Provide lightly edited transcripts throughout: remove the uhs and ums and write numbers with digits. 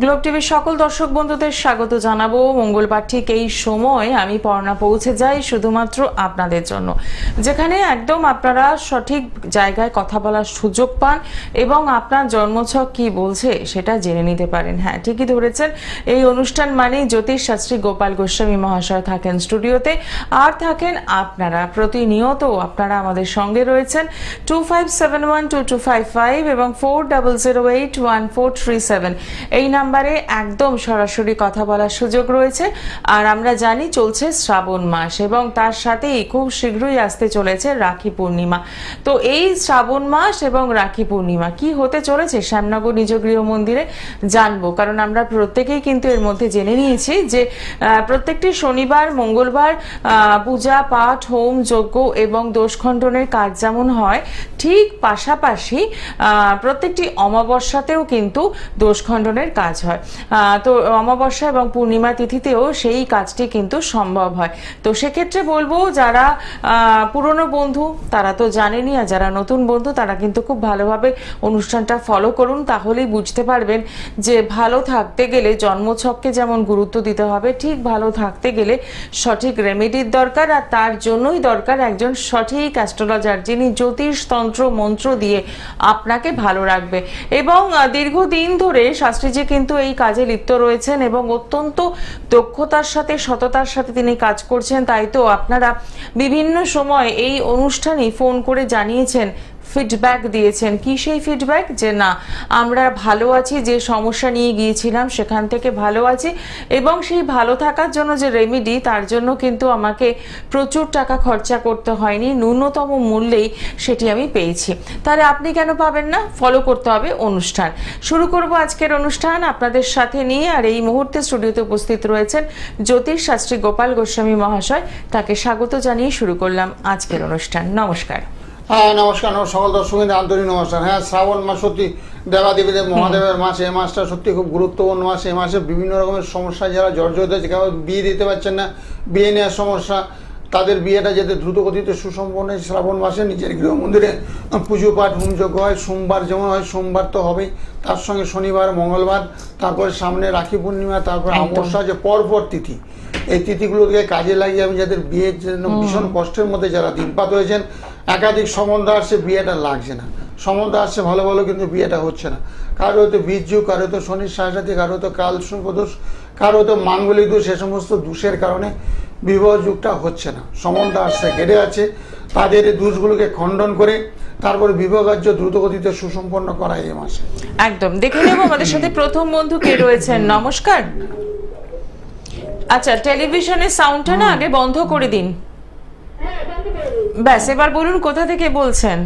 Globe টিভির সকল দর্শক বন্ধুদের স্বাগত জানাবো। মঙ্গলবার ঠিক এই সময় আমি পর্ণা পৌঁছে যাই শুধুমাত্র আপনাদের জন্য, যেখানে একদম আপনারা সঠিক জায়গায় কথা বলার সুযোগ পান এবং আপনার জন্মছক কি বলছে সেটা জেনে নিতে পারেন। হ্যাঁ, ঠিকই ধরেছেন, এই অনুষ্ঠান মানেই জ্যোতিষ শাস্ত্রী গোপাল গোস্বামী মহাশয় থাকেন স্টুডিওতে, আর থাকেন আপনারা প্রতিনিয়ত। আপনারা আমাদের সঙ্গে রয়েছেন 25712255 এবং 40081437 এই নাম্বারে একদম সরাসরি কথা বলার সুযোগ রয়েছে। আর আমরা জানি চলছে শ্রাবণ মাস এবং তার সাথেই খুব শীঘ্রই আসতে চলেছে রাখি পূর্ণিমা। তো এই শ্রাবণ মাস এবং রাখি পূর্ণিমা কি হতে চলেছে শ্যামনগর নিজ গৃহ মন্দিরে জানবো, কারণ আমরা প্রত্যেকেই কিন্তু এর মধ্যে জেনে নিয়েছি যে প্রত্যেকটি শনিবার মঙ্গলবার পূজা পাঠ হোম যজ্ঞ এবং দোষখণ্ডনের কাজ যেমন হয়, ঠিক পাশাপাশি প্রত্যেকটি অমাবস্যাতেও কিন্তু দোষখণ্ডনের কাজ হয়। তো অমাবস্যা এবং পূর্ণিমা তিথিতেও সেই কাজটি কিন্তু সম্ভব হয়। তো সেক্ষেত্রে বলবো যারা পুরনো বন্ধু তারা তো জানেনই, আর যারা নতুন বন্ধু তারা কিন্তু খুব ভালোভাবে অনুষ্ঠানটা ফলো করুন, তাহলেই বুঝতে পারবেন যে ভালো থাকতে গেলে জন্মছককে যেমন গুরুত্ব দিতে হবে, ঠিক ভালো থাকতে গেলে সঠিক রেমেডির দরকার, আর তার জন্যই দরকার একজন সঠিক অ্যাস্ট্রোলজার যিনি জ্যোতিষ তন্ত্র মন্ত্র দিয়ে আপনাকে ভালো রাখবে। এবং দীর্ঘদিন ধরে শাস্ত্রীজি কিন্তু এই কাজে লিপ্ত রয়েছেন এবং অত্যন্ত দক্ষতার সাথে সততার সাথে তিনি কাজ করছেন। তাই তো আপনারা বিভিন্ন সময় এই অনুষ্ঠানে ফোন করে জানিয়েছেন, ফিডব্যাক দিয়েছেন। কি সেই ফিডব্যাক? যে না, আমরা ভালো আছি, যে সমস্যা নিয়ে গিয়েছিলাম সেখান থেকে ভালো আছি এবং সেই ভালো থাকার জন্য যে রেমেডি, তার জন্য কিন্তু আমাকে প্রচুর টাকা খরচা করতে হয়নি, ন্যূনতম মূল্যেই সেটি আমি পেয়েছি। তাহলে আপনি কেন পাবেন না? ফলো করতে হবে অনুষ্ঠান। শুরু করব আজকের অনুষ্ঠান আপনাদের সাথে নিয়ে, আর এই মুহূর্তে স্টুডিওতে উপস্থিত রয়েছেন জ্যোতিষ শাস্ত্রী গোপাল গোস্বামী মহাশয়। তাকে স্বাগত জানিয়ে শুরু করলাম আজকের অনুষ্ঠান। নমস্কার। হ্যাঁ, নমস্কার সকল দর্শকদের আন্তরিক নমস্কার। হ্যাঁ, শ্রাবণ মাস সত্যি দেবাদেবীদের মহাদেবের মাস। এই মাসটা সত্যি খুব গুরুত্বপূর্ণ মাস। এই মাসে বিভিন্ন রকমের সমস্যা যারা জর্জরিত হচ্ছে, কেউ বিয়ে দিতে পারছেন না, বিয়ে নেওয়ার সমস্যা, তাদের বিয়েটা যাতে দ্রুত গতিতে সুসম্পন্ন হয় শ্রাবণ মাসে নিজের গৃহ মন্দিরে পুজো পাঠ হোমযজ্ঞ হয়। সোমবার যেমন হয়, সোমবার তো হবেই, তার সঙ্গে শনিবার মঙ্গলবার, তারপরে সামনে রাখি পূর্ণিমা, তারপরে অমাবস্যা, যে পরপর তিথি, এই তিথিগুলোকে কাজে লাগিয়ে আমি যাদের বিয়ের জন্য ভীষণ কষ্টের মধ্যে যারা দিনপাত হয়েছেন, একাধিক সম্বন্ধ আসছে, বিয়েটা লাগছে না, সম্বন্ধ আসছে ভালো ভালো, কিন্তু বিয়েটা হচ্ছে না। কারো হয়তো বীর্যু, কারো হয়তো শনির সাড়ে, কারো হয়তো কাল দোষ, কারো হয়তো মাঙ্গলিক দোষ, সে সমস্ত দোষের কারণে বিবাহ যুগটা হচ্ছে না, সম্বন্ধ আসছে কেটে আছে। তাদের এই দোষগুলোকে খণ্ডন করে তারপরে বিবাহ কার্য দ্রুতগতিতে সুসম্পন্ন করা এই মাসে। একদম দেখে নেব আমাদের সাথে প্রথম বন্ধু কে রয়েছেন। নমস্কার। আচ্ছা, টেলিভিশনের সাউন্ডটা না আগে বন্ধ করে দিন। ব্যাস, এবার বলুন কোথা থেকে বলছেন,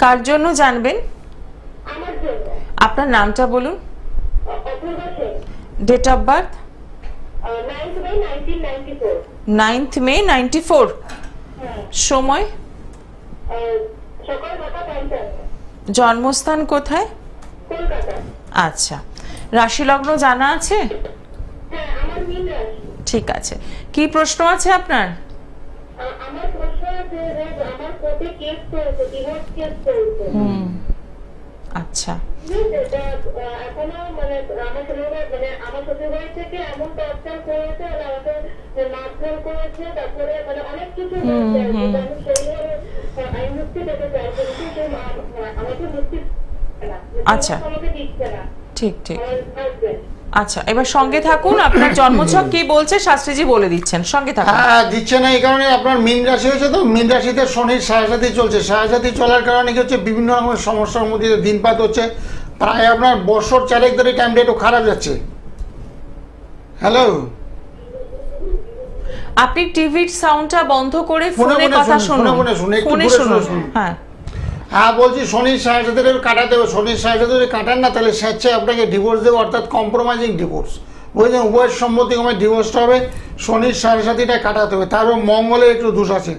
কার জন্য জানবেন? আপনার নামটা বলুন, date of birth. 9th May 94। সময়? জন্মস্থান কোথায়? আচ্ছা, রাশি লগ্ন জানা আছে? ঠিক আছে, কি প্রশ্ন আছে আপনার? আচ্ছা, আচ্ছা, ঠিক ঠিক। আচ্ছা, এবার সঙ্গে থাকুন। আপনার জন্মছক কি বলছে শাস্ত্রীজি বলে দিচ্ছেন, সঙ্গে থাকুন। হ্যাঁ, দিচ্ছে না এই কারণে, আপনার মীন রাশি হয়েছে, তো মীন রাশিতে শনির সাড়ে চলছে। সাড়ে চলার কারণে কি হচ্ছে, বিভিন্ন রকমের সমস্যার মধ্যে দিনপাত হচ্ছে। প্রায় আপনার বছর চারেক ধরে টাইমটা একটু খারাপ যাচ্ছে। হ্যালো, আপনি টিভির সাউন্ডটা বন্ধ করে ফোনে কথা শুনুন। হ্যাঁ হ্যাঁ, বলছি শনির সাড়ে কাটাতে হবে। শনির সাড়ে কাটান না, তাহলে স্বেচ্ছায় আপনাকে ডিভোর্স দেবে, অর্থাৎ কম্প্রোমাইজিং ডিভোর্স, বুঝলেন? উভয়ের সম্মতিক্রমে ডিভোর্সটা হবে। শনির সাড়ে কাটাতে হবে। তারপর মঙ্গলের একটু দোষ আছে,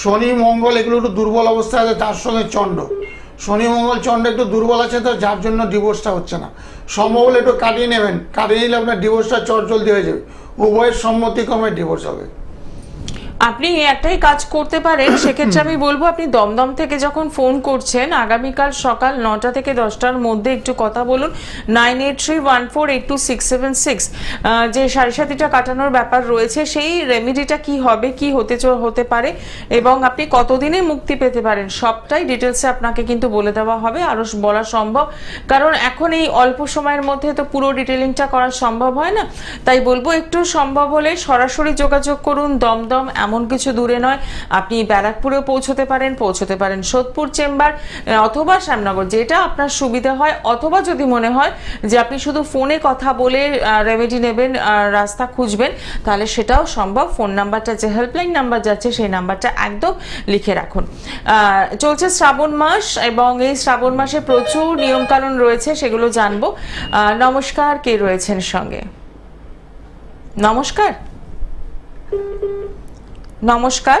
শনি মঙ্গল এগুলো একটু দুর্বল অবস্থা আছে, তার সঙ্গে চন্ড, শনি মঙ্গল চন্ড একটু দুর্বল আছে, তো যার জন্য ডিভোর্সটা হচ্ছে না। সম্ভব হলে একটু কাটিয়ে নেবেন, কাটিয়ে নিলে আপনার ডিভোর্সটা চটজলদি হয়ে যাবে। উভয়ের সম্মতিক্রমে ডিভোর্স হবে। আপনি একটাই কাজ করতে পারেন, সেক্ষেত্রে আমি বলবো আপনি দমদম থেকে যখন ফোন করছেন আগামীকাল সকাল 9টা থেকে 10টার মধ্যে একটু কথা বলুন 9831482676। যে সারিসাথীটা কাটানোর ব্যাপার রয়েছে সেই রেমেডিটা কি হবে, কি হতে পারে এবং আপনি কতদিনে মুক্তি পেতে পারেন সবটাই ডিটেলসে আপনাকে কিন্তু বলে দেওয়া হবে, আরো বলা সম্ভব, কারণ এখন এই অল্প সময়ের মধ্যে তো পুরো ডিটেলিংটা করা সম্ভব হয় না। তাই বলবো একটু সম্ভব হলে সরাসরি যোগাযোগ করুন। দমদম এমন কিছু দূরে নয়, আপনি ব্যারাকপুরেও পৌঁছতে পারেন সোদপুর চেম্বার অথবা শ্যামনগর, যেটা আপনার সুবিধা হয়, অথবা যদি মনে হয় যে আপনি শুধু ফোনে কথা বলে রেমেডি নেবেন, রাস্তা খুঁজবেন, তাহলে সেটাও সম্ভব। ফোন নাম্বারটা যে হেল্পলাইন নাম্বার যাচ্ছে সেই নাম্বারটা একদম লিখে রাখুন। চলছে শ্রাবণ মাস এবং এই শ্রাবণ মাসে প্রচুর নিয়মকানুন রয়েছে, সেগুলো জানবো। নমস্কার, কে রয়েছেন সঙ্গে? নমস্কার, নমস্কার,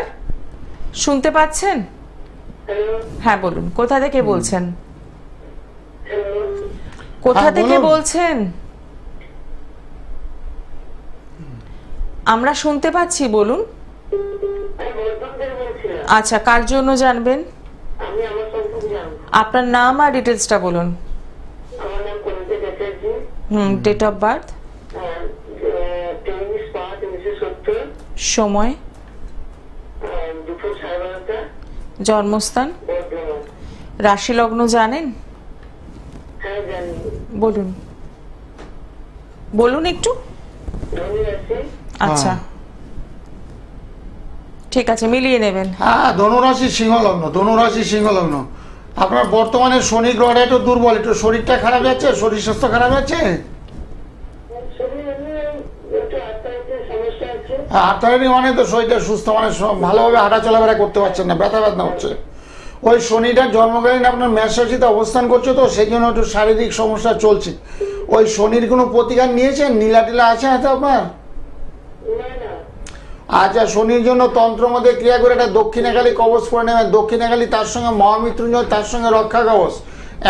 শুনতে পাচ্ছেন? হ্যাঁ বলুন, কোথা থেকে বলছেন? কোথা থেকে বলছেন? আমরা শুনতে পাচ্ছি, বলুন। আচ্ছা, কার জন্য জানবেন? আপনার নাম আর ডিটেলসটা বলুন। ডেট অফ বার্থ, সময়, জন্মস্থান, রাশি লগ্ন জানেন? বলুন বলুন একটু। আচ্ছা, ঠিক আছে, মিলিয়ে নেবেন। হ্যাঁ, ধনুরাশি সিংহ লগ্ন। আপনার বর্তমানে শনি গ্রহটা একটু দুর্বল, একটু শরীরটা খারাপ যাচ্ছে, শরীর স্বাস্থ্য খারাপ যাচ্ছে, আর্থারাইটিস মানে তো শরীরটা সুস্থ, মানে ভালোভাবে হাঁটা চলাফেরা করতে পারছেন না, ব্যথা হচ্ছে। ওই শনিটা জন্মকালীন আপনার মেষ রাশিতে অবস্থান করছে, তো সেই জন্য একটু শারীরিক সমস্যা চলছে। ওই শনির কোনো প্রতিকার নিয়েছেন? নীলা টিলা আছে হাতে আপনার? আচ্ছা, শনির জন্য তন্ত্র মধ্যে ক্রিয়া করে একটা দক্ষিণাকালী কবচ পরে নেবেন। দক্ষিণাকালী, তার সঙ্গে মহামৃত্যুঞ্জয়, তার সঙ্গে রক্ষা কবচ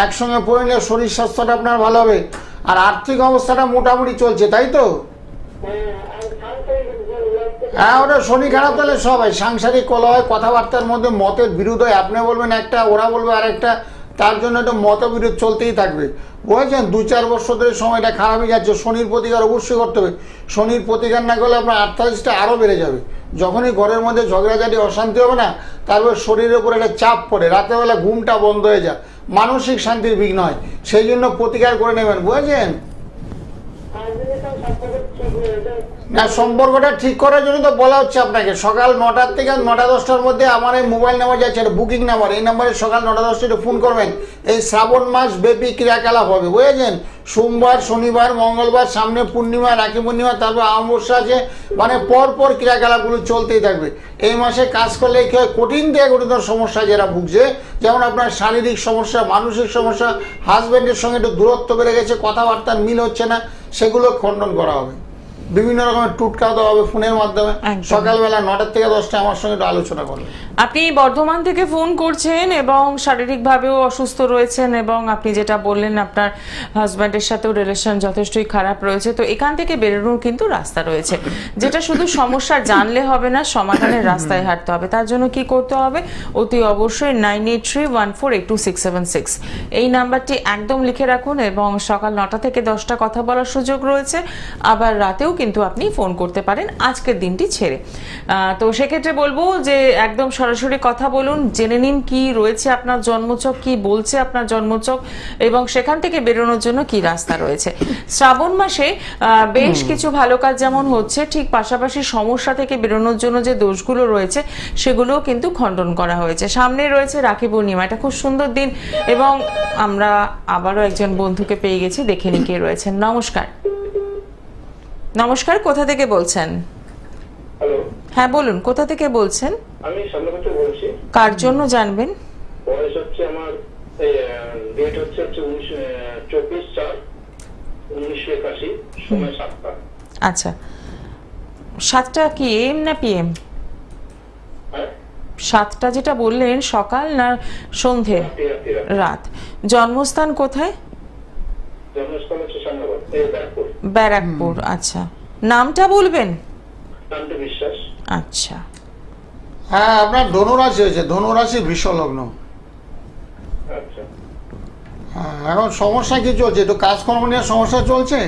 একসঙ্গে পরে নিলে শরীর স্বাস্থ্যটা আপনার ভালো হবে। আর আর্থিক অবস্থাটা মোটামুটি চলছে, তাই তো? হ্যাঁ, ওটা শনি খারাপ তাহলে সব হয়, সাংসারিক কলহ হয়, কথাবার্তার মধ্যে মতের বিরোধ হয়, আপনি বলবেন একটা, ওরা বলবে আরেকটা, তার জন্য একটা মতবিরোধ চলতেই থাকবে, বুঝেছেন? 2-4 বছর ধরে সময়টা খারাপই যাচ্ছে। শনির প্রতিকার অবশ্যই করতে হবে। শনির প্রতিকার না করলে আপনার আর্থারাইটিসটা আরও বেড়ে যাবে। যখনই ঘরের মধ্যে ঝগড়াঝাটি অশান্তি হবে না, তারপর শরীরের উপর একটা চাপ পড়ে, রাতেরবেলা ঘুমটা বন্ধ হয়ে যায়, মানসিক শান্তির বিঘ্ন হয়। সেই জন্য প্রতিকার করে নেবেন, বুঝেছেন? না, সম্পর্কটা ঠিক করার জন্য তো বলা হচ্ছে আপনাকে সকাল 9টা থেকে 9টা 10টার মধ্যে আমার এই মোবাইল নাম্বার যাচ্ছে, বুকিং নাম্বার, এই নাম্বারে সকাল 9টা 10টায় ফোন করবেন। এই শ্রাবণ মাস ব্যাপী ক্রিয়াকলাপ হবে, বুঝেছেন? সোমবার, শনিবার, মঙ্গলবার, সামনে পূর্ণিমা, রাখি পূর্ণিমা, তারপর অমাবস্যা আছে, মানে পরপর ক্রিয়াকলাপগুলো চলতেই থাকবে। এই মাসে কাজ করলে কি হয়, কঠিন থেকে কঠিনতর সমস্যা যারা ভুগছে, যেমন আপনার শারীরিক সমস্যা, মানসিক সমস্যা, হাজব্যান্ডের সঙ্গে একটু দূরত্ব বেড়ে গেছে, কথাবার্তার মিল হচ্ছে না, সেগুলো খণ্ডন করা হবে। বিভিন্ন রকমের টুটকা দেওয়া হবে ফোনের মাধ্যমে। সকালবেলা 9টা থেকে 10টা আমার সঙ্গে একটু আলোচনা করবেন। আপনি বর্ধমান থেকে ফোন করছেন এবং শারীরিকভাবেও অসুস্থ রয়েছেন এবং আপনি যেটা বললেন আপনার হাজব্যান্ডের সাথেও রিলেশন যথেষ্টই খারাপ রয়েছে, তো এখান থেকে বেরোনোর কিন্তু রাস্তা রয়েছে, যেটা শুধু সমস্যা জানলে হবে না, সমাধানের রাস্তায় হাঁটতে হবে। তার জন্য কি করতে হবে? অতি অবশ্যই 9831482676 এই নাম্বারটি একদম লিখে রাখুন এবং সকাল 9টা থেকে 10টা কথা বলার সুযোগ রয়েছে। আবার রাতেও কিন্তু আপনি ফোন করতে পারেন আজকের দিনটি ছেড়ে। তো সেক্ষেত্রে বলবো যে একদম সরাসরি কথা বলুন, জেনে নিন কি রয়েছে আপনার জন্মছক, কি বলছে আপনার জন্মছক এবং সেখান থেকে বেরোনোর জন্য কি রাস্তা রয়েছে। শ্রাবণ মাসে বেশ কিছু ভালো কাজ যেমন হচ্ছে, ঠিক পাশাপাশি সমস্যা থেকে বেরোনোর জন্য যে দোষগুলো রয়েছে সেগুলোও কিন্তু খণ্ডন করা হয়েছে। সামনে রয়েছে রাখি পূর্ণিমা, এটা খুব সুন্দর দিন এবং আমরা আবারও একজন বন্ধুকে পেয়ে গেছি, দেখে নি কে রয়েছেন। নমস্কার, নমস্কার, কোথা থেকে বলছেন? হ্যালো, হ্যাঁ বলুন, কোথা থেকে বলছেন? আমি সামনে থেকে বলছি। কার জন্য জানবেন? বয়স হচ্ছে আমার, ডেট হচ্ছে 24/4/1981, সময় 7টা। আচ্ছা, 7টা কি এম না পিএম? 7টা যেটা বললেন সকাল না সন্ধে? রাত। জন্মস্থান কোথায়? জন্মস্থান হচ্ছে শ্যামনগর, ব্যারাকপুর। ব্যারাকপুর, আচ্ছা। নামটা বলবেন? নামটা বিশ্বাস। আচ্ছা, হ্যাঁ, আপনার ধনুরাশি হয়েছে, ধনুরাশি বৃষ লগ্ন। আচ্ছা। হ্যাঁ, এখন সমস্যা কি চলছে? একটু কাজকর্ম নিয়ে সমস্যা চলছে?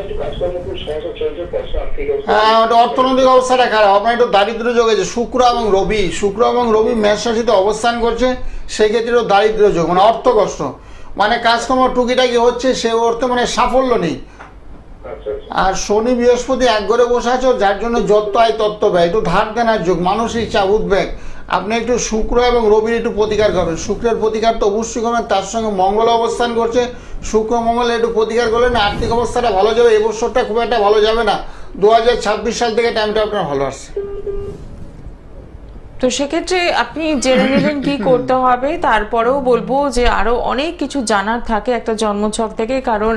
একটু কাজকর্ম খুব সমস্যা চলছে, পয়সা আর্থিক অবস্থা। হ্যাঁ, ওটা অর্থনৈতিক অবস্থাটা খারাপ। আপনার একটু দারিদ্র যোগ আছে। শুক্র এবং রবি মেষ রাশিতে অবস্থান করছে, সেক্ষেত্রে একটু দারিদ্র যোগ, মানে অর্থ কষ্ট, মানে কাজকর্ম টুকিটাকি হচ্ছে, সে অর্থে মানে সাফল্য নেই। আচ্ছা আচ্ছা। আর শনি বৃহস্পতি এক ঘরে বসে আছে, যার জন্য যত আয় তত্ত্ব ব্যয়, একটু ধার দেনার যোগ, মানসিক চাপ, উদ্বেগ। আপনি একটু শুক্র এবং রবির একটু প্রতিকার করবেন। শুক্রের প্রতিকার তো অবশ্যই করবেন, তার সঙ্গে মঙ্গল অবস্থান করছে, শুক্র মঙ্গল একটু প্রতিকার করলেন, আর্থিক অবস্থাটা ভালো যাবে। এবছরটা খুব একটা ভালো যাবে না, 2026 সাল থেকে টাইমটা আপনার ভালো আসছে। তো সেক্ষেত্রে আপনি জেনে নেবেন কি করতে হবে। তারপরেও বলবো যে আরো অনেক কিছু জানার থাকে একটা জন্মছক থেকে, কারণ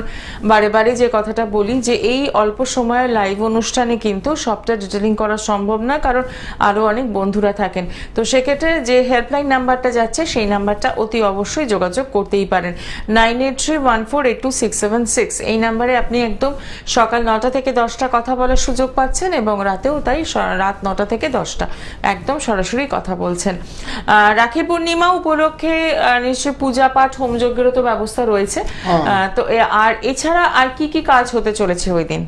বারে বারে যে কথাটা বলি যে এই অল্প সময়ের লাইভ অনুষ্ঠানে কিন্তু সবটা ডিটেলিং করা সম্ভব না, কারণ আরো অনেক বন্ধুরা থাকেন। তো সেক্ষেত্রে যে হেল্পলাইন নাম্বারটা যাচ্ছে সেই নাম্বারটা অতি অবশ্যই যোগাযোগ করতেই পারেন, 9831482676। এই নাম্বারে আপনি একদম সকাল 9টা থেকে 10টা কথা বলার সুযোগ পাচ্ছেন, এবং রাতেও তাই, রাত 9টা থেকে 10টা একদম সরাসরি কথা বলছেন। রাখি পূর্ণিমা উপলক্ষে নিশ্চয়ই পূজা পাঠ হোমযজ্ঞেরও তো ব্যবস্থা রয়েছে। তো আর এছাড়া আর কি কি কাজ হতে চলেছে ওই দিন?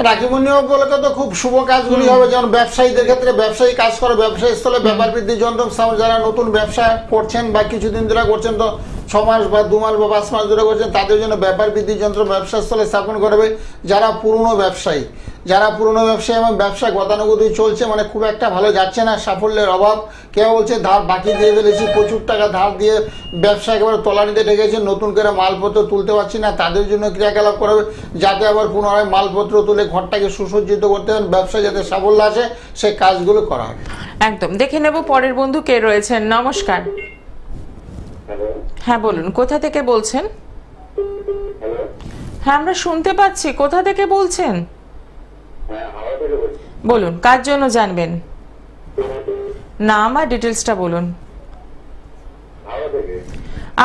রাখি পূর্ণিমা উপলক্ষে তো খুব শুভ কাজগুলি হবে, যেমন ব্যবসায়ীদের ক্ষেত্রে ব্যবসায়ী কাজ করে, ব্যবসায়ী স্থলে ব্যাপার বৃদ্ধি যন্ত্র, যারা নতুন ব্যবসা করছেন বা কিছুদিন ধরে করছেন, তো 6 মাস বা 2 মাস বা 5 মাস ধরে করছেন, তাদের জন্য ব্যাপার বৃদ্ধি যন্ত্র ব্যবসা স্থলে স্থাপন করবে। যারা পুরনো ব্যবসায়ী এবং ব্যবসা গতানুগতি চলছে, মানে খুব একটা ভালো যাচ্ছে না, সাফল্যের অভাব, কেউ বলছে ধার বাকি দিয়ে ফেলেছি, প্রচুর টাকা ধার দিয়ে ব্যবসা একেবারে তলানিতে ঠেকেছে, নতুন করে মালপত্র তুলতে পারছি না, তাদের জন্য ক্রিয়াকলাপ করবে, যাতে আবার পুনরায় মালপত্র তুলে ঘরটাকে সুসজ্জিত করতে পারেন, ব্যবসা যাতে সাফল্য আসে, সেই কাজগুলো করা হবে। একদম দেখে নেব পরের বন্ধু কে রয়েছেন। নমস্কার। হ্যালো। হ্যাঁ বলুন, কোথা থেকে বলছেন? হ্যালো। হ্যাঁ আমরা শুনতে পাচ্ছি, কোথা থেকে বলছেন? হ্যাঁ, হাওড়া থেকে বলছি। বলুন, কার জন্য জানবেন? নাম আর ডিটেলসটা বলুন। হাওড়া থেকে।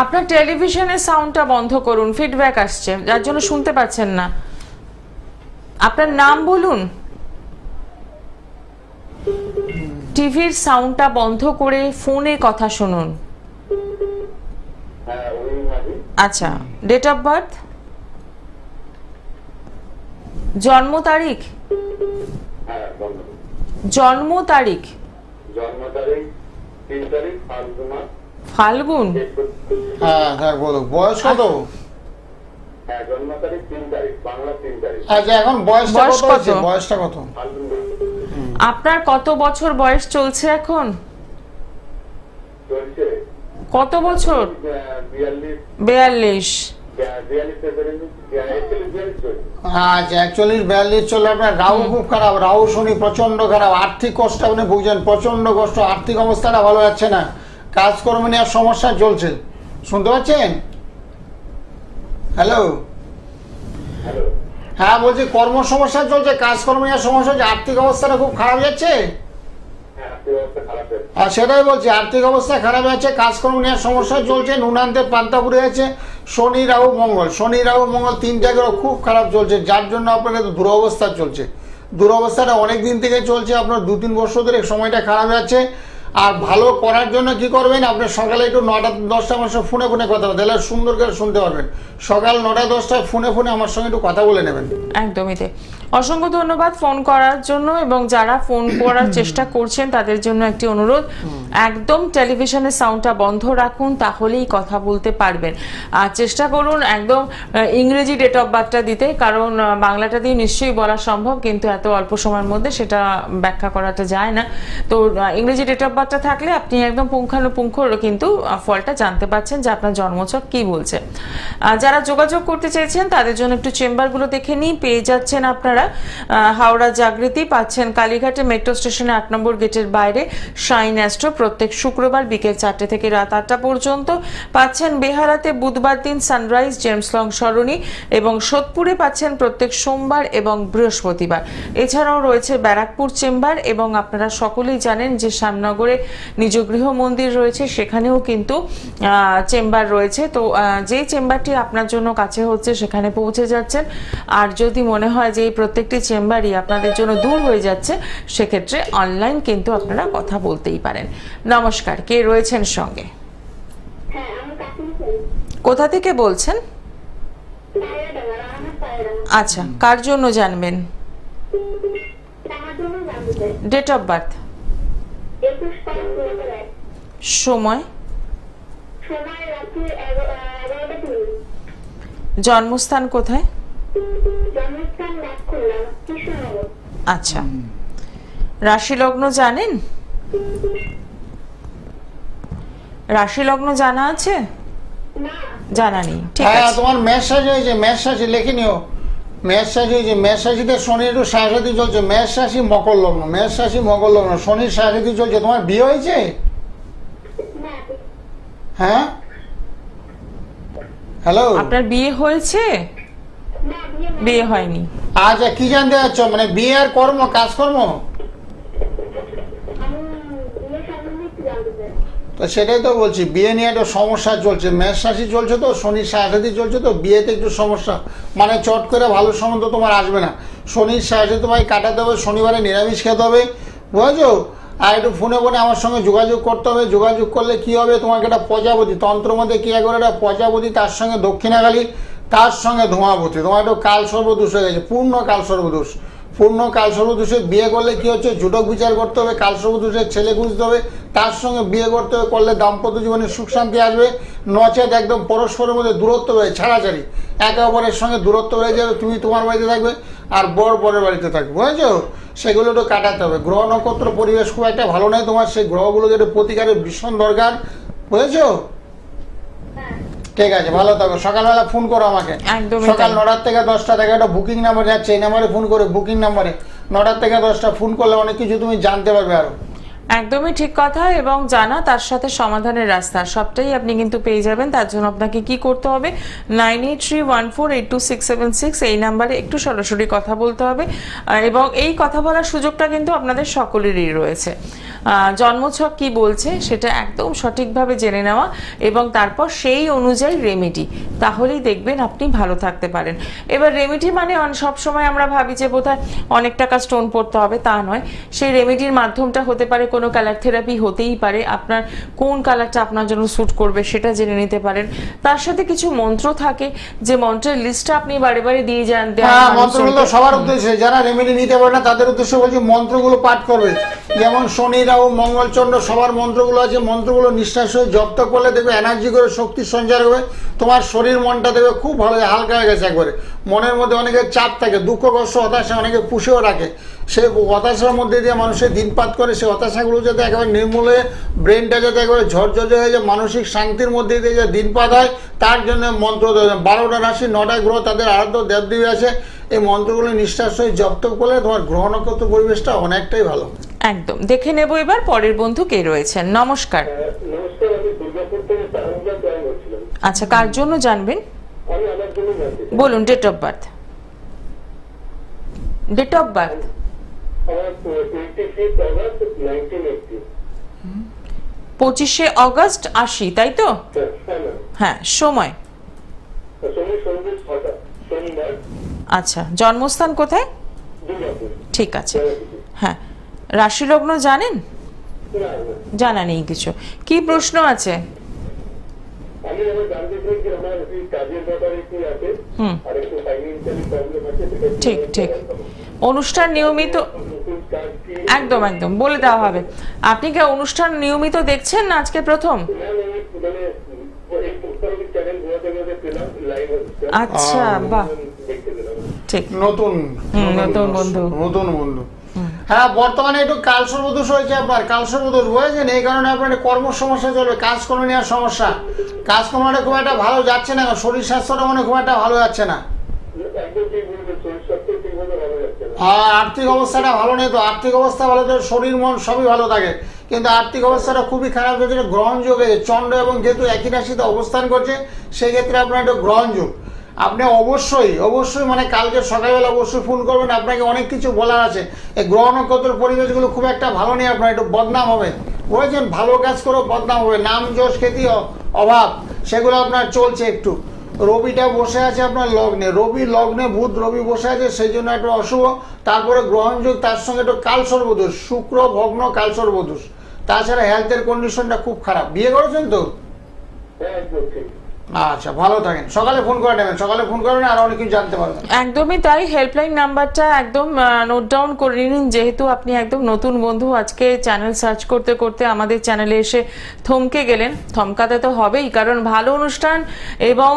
আপনার টেলিভিশনের সাউন্ডটা বন্ধ করুন, ফিডব্যাক আসছে, যার জন্য শুনতে পাচ্ছেন না। আপনার নাম বলুন। টিভির সাউন্ডটা বন্ধ করে ফোনে কথা শুনুন। হ্যাঁ, ওই মাঝে। আচ্ছা, ডেট অফ বার্থ, জন্ম তারিখ, হ্যাঁ, বন্ধ। জন্ম তারিখ জন্ম তারিখ 3 তারিখ ফাল্গুন। হ্যাঁ বলো, বয়স কত? হ্যাঁ, জন্ম তারিখ 3 তারিখ, বাংলা 3 তারিখ। আচ্ছা, এখন বয়সটা বয়স কত আছে? কত? বয়সটা কত? ফাল্গুন আপনার কত বছর বয়স চলছে এখন? চলছে। কত বছর? 42 42। 42 চলছে। আচ্ছা, 41-42 চলে। আপনার রাহু খুব খারাপ, রাহু শনি প্রচন্ড খারাপ, আর্থিক কষ্ট আপনি ভুগছেন, প্রচন্ড কষ্ট, আর্থিক অবস্থাটা ভালো যাচ্ছে না, কাজকর্ম নিয়ে সমস্যা চলছে। শুনতে পাচ্ছেন? হ্যালো। হ্যালো। হ্যাঁ বলছি, কর্ম সমস্যা চলছে, কাজকর্ম নিয়ে সমস্যা হচ্ছে, আর্থিক অবস্থাটা খুব খারাপ যাচ্ছে। হ্যাঁ, আর্থিক অবস্থা খারাপ যাচ্ছে। আর সেটাই বলছি, আর্থিক অবস্থা খারাপ যাচ্ছে, কাজকর্ম নিয়ে সমস্যা চলছে, নুনান্তে পান্তাপুরে আছে, শনি রাহু মঙ্গল 3টা গ্রহ খুব খারাপ চলছে, যার জন্য আপনার দুরবস্থা চলছে। দুরবস্থাটা অনেক দিন থেকে চলছে, আপনার 2-3 বছর ধরে সময়টা খারাপ যাচ্ছে। আর ভালো করার জন্য কি করবেন, আপনি সকালে একটু 9টা-10টা আমার সঙ্গে ফোনে কথা বলতে, তাহলে সুন্দর করে শুনতে পারবেন। সকাল 9টা-10টায় ফোনে আমার সঙ্গে একটু কথা বলে নেবেন। একদমই তাই। অসংখ্য ধন্যবাদ ফোন করার জন্য, এবং যারা ফোন করার চেষ্টা করছেন তাদের জন্য একটি অনুরোধ, একদম টেলিভিশনের সাউন্ডটা বন্ধ রাখুন, তাহলেই কথা বলতে পারবেন। আর চেষ্টা করুন একদম ইংরেজি ডেট অফ বার্থটা দিতে, কারণ বাংলাটা দিয়ে নিশ্চয়ই বলা সম্ভব, কিন্তু এত অল্প সময়ের মধ্যে সেটা ব্যাখ্যা করাটা যায় না। তো ইংরেজি ডেট অফ বার্থটা থাকলে আপনি একদম পুঙ্খানুপুঙ্খ কিন্তু ফলটা জানতে পারছেন যে আপনার জন্মছক কি বলছে। যারা যোগাযোগ করতে চাইছেন তাদের জন্য একটু চেম্বারগুলো দেখে নিই। পেয়ে যাচ্ছেন আপনারা হাওড়া জাগৃতি, পাচ্ছেন কালীঘাটে মেট্রো স্টেশনে 8 নম্বর গেটের বাইরে শাইন অ্যাস্ট্রো প্রত্যেক শুক্রবার বিকেল 4টে থেকে রাত 8টা পর্যন্ত, পাচ্ছেন বেহারাতে বুধবার দিন সানরাইজ জেমস লং সরণি, এবং সোদপুরে পাচ্ছেন প্রত্যেক সোমবার এবং বৃহস্পতিবার। এছাড়াও রয়েছে ব্যারাকপুর চেম্বার, এবং আপনারা সকলেই জানেন যে শ্যামনগরে নিজ গৃহ মন্দির রয়েছে, সেখানেও কিন্তু চেম্বার রয়েছে। তো যেই চেম্বারটি আপনার জন্য কাছে হচ্ছে সেখানে পৌঁছে যাচ্ছেন। আর যদি মনে হয় যে এই প্রত্যেকটি চেম্বারই আপনাদের জন্য দূর হয়ে যাচ্ছে, সেক্ষেত্রে অনলাইন কিন্তু আপনারা কথা বলতেই পারেন। নমস্কার, কে রয়েছেন সঙ্গে? হ্যাঁ, আমি কাকিমা বলছি। কোথা থেকে বলছেন? পায়রাডাঙ্গা, আমার পায়রাডাঙ্গা। আচ্ছা, কার জন্য জানবেন? আমার জন্য জানতে চাই। Date of birth, 21/5/2001। সময়, সময় রাত্রি 11টা 3। জন্মস্থান কোথায়? জন্মস্থান নাগখোলা, কৃষ্ণনগর। আচ্ছা, রাশি লগ্ন জানেন? রাশি লগ্ন জানা আছে? না, জানা নেই, ঠিক হ্যাঁ, আছে। তোমার মেষ রাশি হয়েছে, মেষ রাশি লিখে নিও। মেষ রাশি হয়েছে, মেষ রাশিতে শনি একটু সাহায্য চলছে। মেষ রাশি মকর লগ্ন, মেষ রাশি মকর লগ্ন, শনির সাহায্য চলছে। তোমার বিয়ে হয়েছে? না, হ্যাঁ, হ্যালো, আপনার বিয়ে হয়েছে? না, বিয়ে না। বিয়ে হয়নি। আচ্ছা, কি জানতে চাচ্ছ? মানে বিয়ে আর কর্ম, কাজকর্ম? আমি বিয়ে সম্বন্ধে একটু জানতে চাই। তো সেটাই তো বলছি, বিয়ে নিয়ে একটা সমস্যা চলছে। মেষ রাশি চলছে তো, শনির সাহায্য চলছে তো, বিয়েতে একটু সমস্যা। মানে চট করে ভালো সম্বন্ধ তোমার আসবে না। শনির সাহায্য তোমায় কাটাতে হবে, শনিবারে নিরামিষ খেতে হবে, বুঝেছো? আর একটু ফোনে ফোনে আমার সঙ্গে যোগাযোগ করতে হবে। যোগাযোগ করলে কি হবে, তোমাকে একটা প্রজাপতি, তন্ত্র মধ্যে কি করে একটা প্রজাপতি, তার সঙ্গে দক্ষিণাকালী, তার সঙ্গে ধূমাবতী, তোমার একটু কাল সর্বদোষ হয়ে গেছে, পূর্ণ কাল সর্বদোষ। পূর্ণ কাল সর্বদোষে বিয়ে করলে কি হচ্ছে, জুটক বিচার করতে হবে, কাল সর্বদোষের ছেলে খুঁজতে হবে, তার সঙ্গে বিয়ে করতে হবে, করলে দাম্পত্য জীবনে সুখ শান্তি আসবে। নচেত একদম পরস্পরের মধ্যে দূরত্ব হয়ে ছাড়াছাড়ি, একে অপরের সঙ্গে দূরত্ব হয়ে যাবে। তুমি তোমার বাড়িতে থাকবে আর বর বরের বাড়িতে থাকবে, বুঝেছো? সেগুলো একটু কাটাতে হবে। গ্রহ নক্ষত্র পরিবেশ খুব একটা ভালো নয় তোমার, সেই গ্রহগুলোকে একটু প্রতিকারের ভীষণ দরকার, বুঝেছো? ঠিক আছে, ভালো থাকো। সকালবেলা ফোন করো আমাকে, একদমই সকাল তাই। 9টা থেকে 10টা থেকে একটা বুকিং নাম্বার যাচ্ছে, এই নাম্বারে ফোন করে, বুকিং নাম্বারে 9টা থেকে 10টা ফোন করলে অনেক কিছু তুমি জানতে পারবে আরো। একদমই ঠিক কথা, এবং জানা তার সাথে সমাধানের রাস্তা সবটাই আপনি কিন্তু পেয়ে যাবেন। তার জন্য আপনাকে কি করতে হবে, 9831482676 এই নাম্বারে একটু সরাসরি কথা বলতে হবে। এবং এই কথা বলার সুযোগটা কিন্তু আপনাদের সকলেরই রয়েছে। জন্মছক কি বলছে সেটা একদম সঠিকভাবে জেনে নেওয়া এবং তারপর সেই অনুযায়ী রেমেডি, তাহলেই দেখবেন আপনি ভালো থাকতে পারেন। এবার রেমেডি মানে সব সময় আমরা ভাবি যে বোধহয় অনেক টাকা স্টোন পড়তে হবে, তা নয়। সেই রেমেডির মাধ্যমটা হতে পারে কোনো কালার থেরাপি, হতেই পারে আপনার কোন কালারটা আপনার জন্য স্যুট করবে সেটা জেনে নিতে পারেন। তার সাথে কিছু মন্ত্র থাকে, যে মন্ত্রের লিস্টটা আপনি বারে বারে দিয়ে যান। হ্যাঁ, মন্ত্রগুলো সবার উদ্দেশ্যে, যারা রেমেডি নিতে পারে না তাদের উদ্দেশ্যে বলছি, মন্ত্রগুলো পাঠ করবে। যেমন শনি, রাহু, মঙ্গলচন্দ্র, সবার মন্ত্রগুলো আছে। মন্ত্রগুলো নিঃশ্বাস হয়ে জপ্ত করলে দেখবে এনার্জি করে শক্তি সঞ্চার হবে। তোমার শরীর মনটা দেখবে খুব ভালো, হালকা হয়ে গেছে একবারে। মনের মধ্যে অনেকের চাপ থাকে, দুঃখ কষ্ট হতাশা অনেকে পুষেও রাখে। সেই হতাশার মধ্যে দিয়ে মানুষের দিনপাত করে, সেই হতাশাগুলো যাতে একেবারে নির্মূল হয়ে ব্রেনটা যাতে একেবারে ঝরঝরে হয়ে যায়, মানসিক শান্তির মধ্যে দিয়ে যে দিনপাত হয়, তার জন্য মন্ত্র 12টা রাশি 9টা গ্রহ, তাদের আরাধ্য দেবদেবী আছে। এই মন্ত্রগুলো নিঃশ্বাস হয়ে জপ্ত করলে তোমার গ্রহ নক্ষত্র পরিবেশটা অনেকটাই ভালো। একদম দেখে নেব এবার পরের বন্ধু কে রয়েছেন। নমস্কার। নমস্কার, আমি দুর্গাপুর থেকে তারুণদাস জয় বলছিলাম। আচ্ছা, কার জন্য জানবেন? আমি আমার জন্য জানতে চাই। বলুন date of birth. Date of birth আমার 25 অগস্ট 1980। 25 অগস্ট 80, তাই তো? হ্যাঁ, ম্যাম। হ্যাঁ, সময়? সময় সন্ধ্যে 6টা, সোমবার, আচ্ছা, জন্মস্থান কোথায়? দুর্গাপুর। ঠিক আছে। হ্যাঁ, রাশি লগ্ন জানেন? না, না। জানা নেই কিছু। কি প্রশ্ন আছে? আমি আমার জানতে চাই যে আমার এই কাজের ব্যাপারে কি আছে, আর একটু ফাইন্যান্সিয়ালি প্রবলেম আছে, সেটা ঠিক ঠিক। অনুষ্ঠান নিয়মিত, নতুন কাজ কি? একদম একদম বলে দেওয়া হবে। আপনি কি অনুষ্ঠান নিয়মিত দেখছেন না আজকে প্রথম? ম্যাম, আমি মানে এই মুক্তারবিক চ্যানেল ঘুরাতে পেলাম, লাইভ হচ্ছে, আচ্ছা, বাহ, দেখতে পেলাম। ঠিক। নতুন নতুন বন্ধু। নতুন বন্ধু। হ্যাঁ, বর্তমানে একটু কাল সর্বদোষ হয়েছে আপনার, কাল সর্বদোষ বুঝেছেন। এই কারণে আপনার কর্ম সমস্যা চলবে, কাজকর্ম নেওয়ার সমস্যা। কাজকর্মটা খুব একটা ভালো যাচ্ছে না, শরীর স্বাস্থ্যটা মানে খুব একটা ভালো যাচ্ছে না। একদম ঠিক বলবেন, শরীর স্বাস্থ্য ঠিকমতো ভালো যাচ্ছে না। আর্থিক অবস্থাটা ভালো নেই তো। আর্থিক অবস্থা ভালো তো শরীর মন সবই ভালো থাকে, কিন্তু আর্থিক অবস্থাটা খুবই খারাপ হয়েছে। গ্রহণযোগ হয়েছে, চন্দ্র এবং যেহেতু একই রাশিতে অবস্থান করছে, সেক্ষেত্রে আপনার একটু গ্রহণযোগ। আপনি অবশ্যই অবশ্যই মানে কালকে সকালবেলা অবশ্যই ফোন করবেন, আপনাকে অনেক কিছু বলার আছে। এই গ্রহ নক্ষত্রের পরিবেশগুলো খুব একটা ভালো নেই, আপনার একটু বদনাম হবে বুঝেছেন। ভালো কাজ করেও বদনাম হবে, নাম যশ খ্যাতি অভাব সেগুলো আপনার চলছে একটু রবিটা বসে আছে আপনার লগ্নে, রবি লগ্নে বুধ, রবি বসে আছে, সেই জন্য একটু অশুভ। তারপরে গ্রহণযোগ, তার সঙ্গে একটু কালসর্বদোষ, শুক্র ভগ্ন কালসর্বদোষ। তাছাড়া হেলথের কন্ডিশনটা খুব খারাপ। বিয়ে করেছেন তো? হ্যাঁ, একদম ঠিক। আচ্ছা, ভালো থাকেন। সকালে ফোন করে নেবেন, সকালে ফোন করবেন, আর অনেক কিছু জানতে পারবেন। একদমই তাই। হেল্পলাইন নাম্বারটা একদম নোট ডাউন করে নিন, যেহেতু আপনি একদম নতুন বন্ধু। আজকে চ্যানেল সার্চ করতে করতে আমাদের চ্যানেলে এসে থমকে গেলেন। থমকাতে তো হবেই, কারণ ভালো অনুষ্ঠান এবং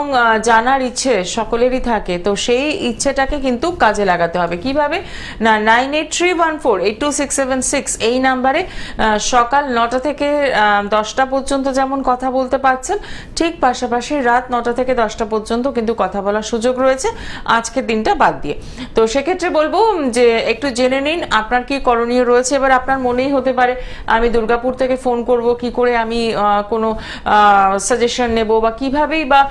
জানার ইচ্ছে সকলেরই থাকে, তো সেই ইচ্ছেটাকে কিন্তু কাজে লাগাতে হবে। কিভাবে না, 9831482676 এই নাম্বারে সকাল 9টা থেকে 10টা পর্যন্ত যেমন কথা বলতে পারছেন, ঠিক পাশাপাশি রাত 9টা থেকে 10টা পর্যন্ত কিন্তু কথা বলার সুযোগ রয়েছে, আজকের দিনটা বাদ দিয়ে। তো সেক্ষেত্রে বলবো যে একটু জেনে নিন আপনার কি করণীয় রয়েছে। এবার আপনার মনেই হতে পারে আমি দুর্গাপুর থেকে ফোন করব, কি করে আমি কোনো সাজেশন নেব, বা কিভাবেই বা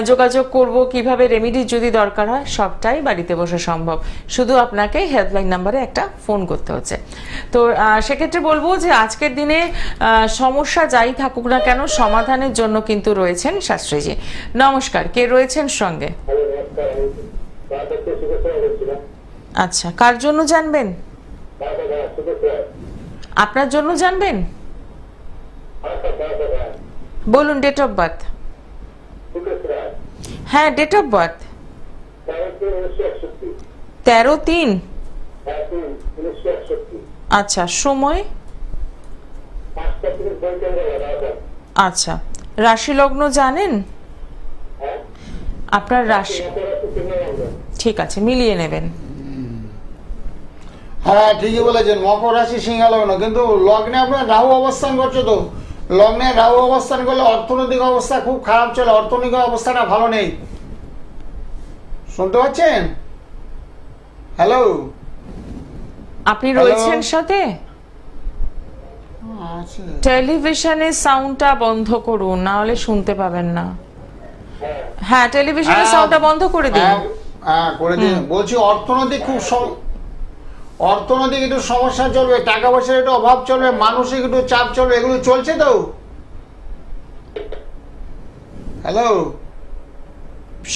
যোগাযোগ করব, কিভাবে রেমেডি যদি দরকার হয়, সবটাই বাড়িতে বসে সম্ভব। শুধু আপনাকে হেল্পলাইন নাম্বারে একটা ফোন করতে হচ্ছে। তো সেক্ষেত্রে বলবো যে আজকের দিনে সমস্যা যাই থাকুক না কেন, সমাধানের জন্য কিন্তু রয়েছেন শাস্ত্রীজি। নমস্কার, কে রয়েছেন সঙ্গে? হ্যালো, নমস্কার। আমি রাজত্ব শুভেচ্ছা বলছিলাম। আচ্ছা, কার জন্য জানবেন? শুভেচ্ছা। আপনার জন্য জানবেন? বলুন ডেট অফ বার্থ। শুভেচ্ছা। হ্যাঁ, ডেট অফ বার্থ 1961। 13/3। 1961। আচ্ছা, সময়? 5:30 আচ্ছা, রাশি লগ্ন জানেন? হ্যাঁ, আপনার রাশি ঠিক আছে, মিলিয়ে নেবেন। হ্যাঁ, ঠিকই বলেছেন, মকর রাশি সিংহ লগ্ন, কিন্তু লগ্নে আপনার রাহু অবস্থান করছে। তো লগ্নে রাহু অবস্থান করলে অর্থনৈতিক অবস্থা খুব খারাপ চলে, অর্থনৈতিক অবস্থাটা ভালো নেই। শুনতে পাচ্ছেন? হ্যালো, আপনি রয়েছেন সাথে? আচ্ছা, টেলিভিশনের সাউন্ডটা বন্ধ করুন, না হলে শুনতে পাবেন না। হ্যাঁ, টেলিভিশনের সাউন্ডটা বন্ধ করে দিন। হ্যাঁ করে দিন। বলছি অর্থনৈতিক অর্থনৈতিক একটু সমস্যা চলবে, টাকা পয়সার একটু অভাব চলবে, মানসিক একটু চাপ চলবে, এগুলো চলছে তো? হ্যালো,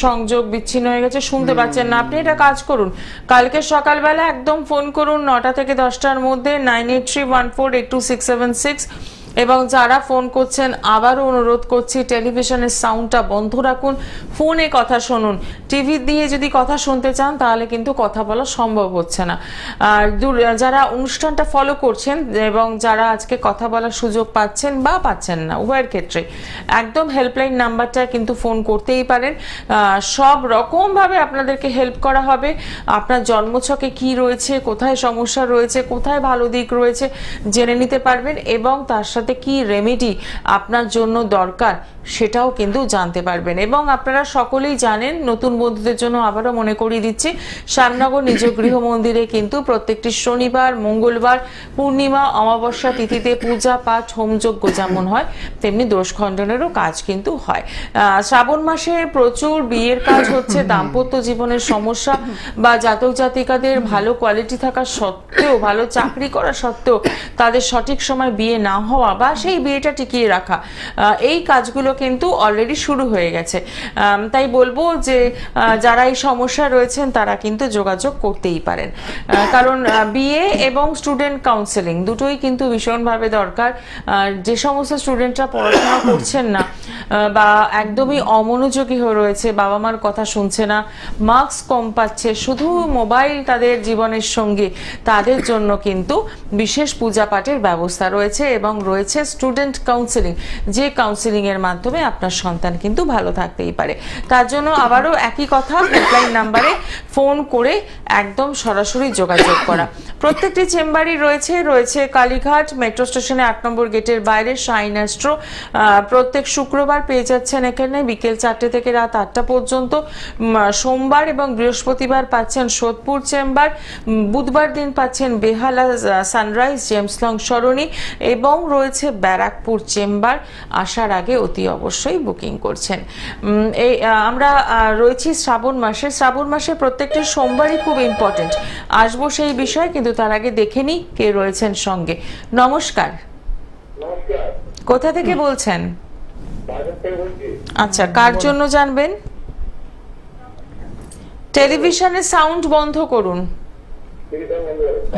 সংযোগ বিচ্ছিন্ন হয়ে গেছে, শুনতে পাচ্ছেন না। আপনি এটা কাজ করুন, কালকে সকালবেলা একদম ফোন করুন 9টা থেকে 10টার মধ্যে 9831482676। এবং যারা ফোন করছেন আবারও অনুরোধ করছি, টেলিভিশনের সাউন্ডটা বন্ধ রাখুন, ফোনে কথা শুনুন। টিভি দিয়ে যদি কথা শুনতে চান তাহলে কিন্তু কথা বলা সম্ভব হচ্ছে না। আর যারা অনুষ্ঠানটা ফলো করছেন এবং যারা আজকে কথা বলার সুযোগ পাচ্ছেন বা পাচ্ছেন না, উভয়ের ক্ষেত্রে একদম হেল্পলাইন নাম্বারটা কিন্তু ফোন করতেই পারেন। সব রকমভাবে আপনাদেরকে হেল্প করা হবে। আপনার জন্মছকে কি রয়েছে, কোথায় সমস্যা রয়েছে, কোথায় ভালো দিক রয়েছে জেনে নিতে পারবেন, এবং তার সাথে কি রেমেডি আপনার জন্য দরকার সেটাও কিন্তু জানতে পারবেন। এবং আপনারা সকলেই জানেন, নতুন বন্ধুদের জন্য আবারও মনে করিয়ে দিচ্ছি, শ্যামনগর নিজ গৃহ মন্দিরে কিন্তু প্রত্যেকটি শনিবার, মঙ্গলবার, পূর্ণিমা, অমাবস্যা তিথিতে পূজা পাঠ, হোমযজ্ঞ যেমন হয় তেমনি দোষ খণ্ডনেরও কাজ কিন্তু হয়। শ্রাবণ মাসে প্রচুর বিয়ের কাজ হচ্ছে। দাম্পত্য জীবনের সমস্যা বা জাতক জাতিকাদের ভালো কোয়ালিটি থাকা সত্ত্বেও, ভালো চাকরি করা সত্ত্বেও তাদের সঠিক সময় বিয়ে না হওয়া বা সেই বিয়েটা টিকিয়ে রাখা, এই কাজগুলো কিন্তু অলরেডি শুরু হয়ে গেছে। তাই বলবো যে যারা এই সমস্যা রয়েছেন তারা কিন্তু যোগাযোগ করতেই পারেন, কারণ বিয়ে এবং স্টুডেন্ট কাউন্সেলিং দুটোই কিন্তু ভীষণভাবে দরকার। যে সমস্ত স্টুডেন্টরা পড়াশোনা করছেন না বা একদমই অমনোযোগী হয়ে রয়েছে, বাবা মার কথা শুনছে না, মার্কস কম পাচ্ছে, শুধু মোবাইল তাদের জীবনের সঙ্গে, তাদের জন্য কিন্তু বিশেষ পূজা পাঠের ব্যবস্থা রয়েছে এবং রয়েছে স্টুডেন্ট কাউন্সেলিং, যে কাউন্সেলিং এর মাধ্যমে আপনার সন্তান কিন্তু ভালো থাকতেই পারে। তার জন্য আবারও একই কথা, হেল্পলাইন নাম্বারে ফোন করে একদম সরাসরি যোগাযোগ করা। প্রত্যেকটি চেম্বারই রয়েছে কালীঘাট মেট্রো স্টেশনে 8 নম্বর গেটের বাইরে শাইন অ্যাস্ট্রো। প্রত্যেক শুক্রবার পেয়ে যাচ্ছেন এখানে বিকেল 4টে থেকে রাত 8টা পর্যন্ত। সোমবার এবং বৃহস্পতিবার পাচ্ছেন সোদপুর চেম্বার, বুধবার দিন পাচ্ছেন বেহালা সানরাইজ জেমস লং সরণি, এবং রয়েছে ব্যারাকপুর চেম্বার। আসার আগে অতি অবশ্যই বুকিং করছেন। এই আমরা রয়েছি শ্রাবণ মাসে প্রত্যেকটা সোমবারই খুব ইম্পর্টেন্ট, আসবো সেই বিষয়ে, কিন্তু তার আগে দেখে নিই কে রয়েছেন সঙ্গে। নমস্কার, নমস্কার। কোথা থেকে বলছেন? বাজার থেকে বলছি। আচ্ছা, কার জন্য জানবেন? টেলিভিশনের সাউন্ড বন্ধ করুন।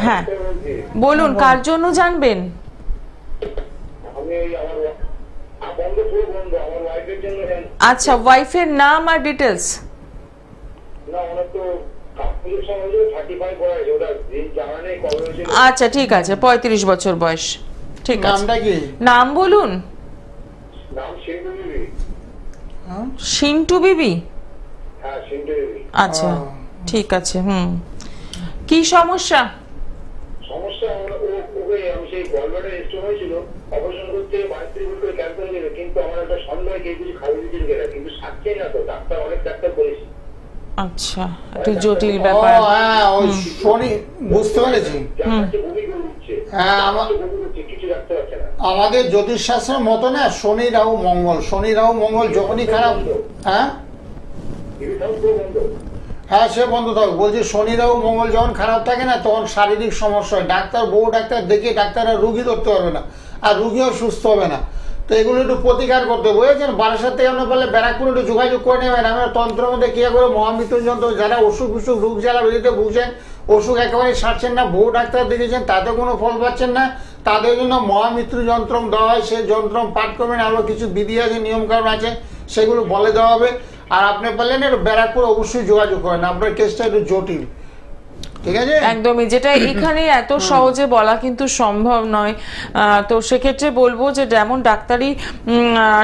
হ্যাঁ বলুন, কার জন্য জানবেন? আমি আমার বন্ধ পুরো বন্ধ, আমার ওয়াইফের জন্য আচ্ছা, ওয়াইফের নাম আর ডিটেলস। না ওনার তো কাকুর সঙ্গে 35 বয়স, ওটা জানা নেই কবে হয়েছিল। আচ্ছা ঠিক আছে, 35 বছর বয়স, ঠিক আছে। নামটা কি? নাম বলুন। নাম সিন্ধু দেবী। সিন্টু বিবি? হ্যাঁ সিন্ধু দেবী। আচ্ছা ঠিক আছে। কি সমস্যা? সমস্যা ওকে আমি সেই গলব্লাডার স্টোন হয়েছিল, অপারেশন করতে 22 করে ক্যান্সেল হয়ে গেল, কিন্তু আমার একটা সন্দেহ কেউ কিছু খাওয়া দিয়েছিল কিনা, কিন্তু সাথে না তো ডাক্তার, অনেক ডাক্তার বলেছি। আচ্ছা, একটু জটিল ব্যাপার। হ্যাঁ ওই শনি, বুঝতে পেরেছি। হ্যাঁ কিছু ডাক্তার আছে না আমাদের জ্যোতিষ শাস্ত্রের মতো না, শনি রাহু মঙ্গল, শনি রাহু মঙ্গল যখনই খারাপ, হ্যাঁ হ্যাঁ সে বন্ধ থাকবে। বলছি শনি রাহু মঙ্গল যখন খারাপ থাকে না, তখন শারীরিক সমস্যা হয়। ডাক্তার বহু ডাক্তার দেখে ডাক্তাররা রুগী ধরতে পারবে না, আর রুগীও সুস্থ হবে না। তো এগুলো একটু প্রতিকার করতে বুঝেছেন। বারাসাত থেকে আপনার বললে ব্যারাকপুরে একটু যোগাযোগ করে নেবেন। আমরা তন্ত্রের মধ্যে কি করে মহামৃত্যুঞ্জয়, যারা অসুখ বিসুখ রোগ জ্বালা বেরিতে ভুগছেন, অসুখ একেবারেই সারছেন না, বহু ডাক্তার দেখেছেন, তাতে কোনো ফল পাচ্ছেন না, তাদের জন্য মহামৃত্যু যন্ত্রম দেওয়া হয়। সেই যন্ত্রম পাঠ করবেন, আরও কিছু বিধি আছে, নিয়মকানুন আছে, সেগুলো বলে দেওয়া হবে। আর আপনি বললেন একটু ব্যারাকপুর অবশ্যই যোগাযোগ করেন, আপনার কেসটা একটু জটিল, ঠিক আছে? একদমই, যেটা এখানে এত সহজে বলা কিন্তু সম্ভব নয়। তো সেক্ষেত্রে বলবো যে যেমন ডাক্তারি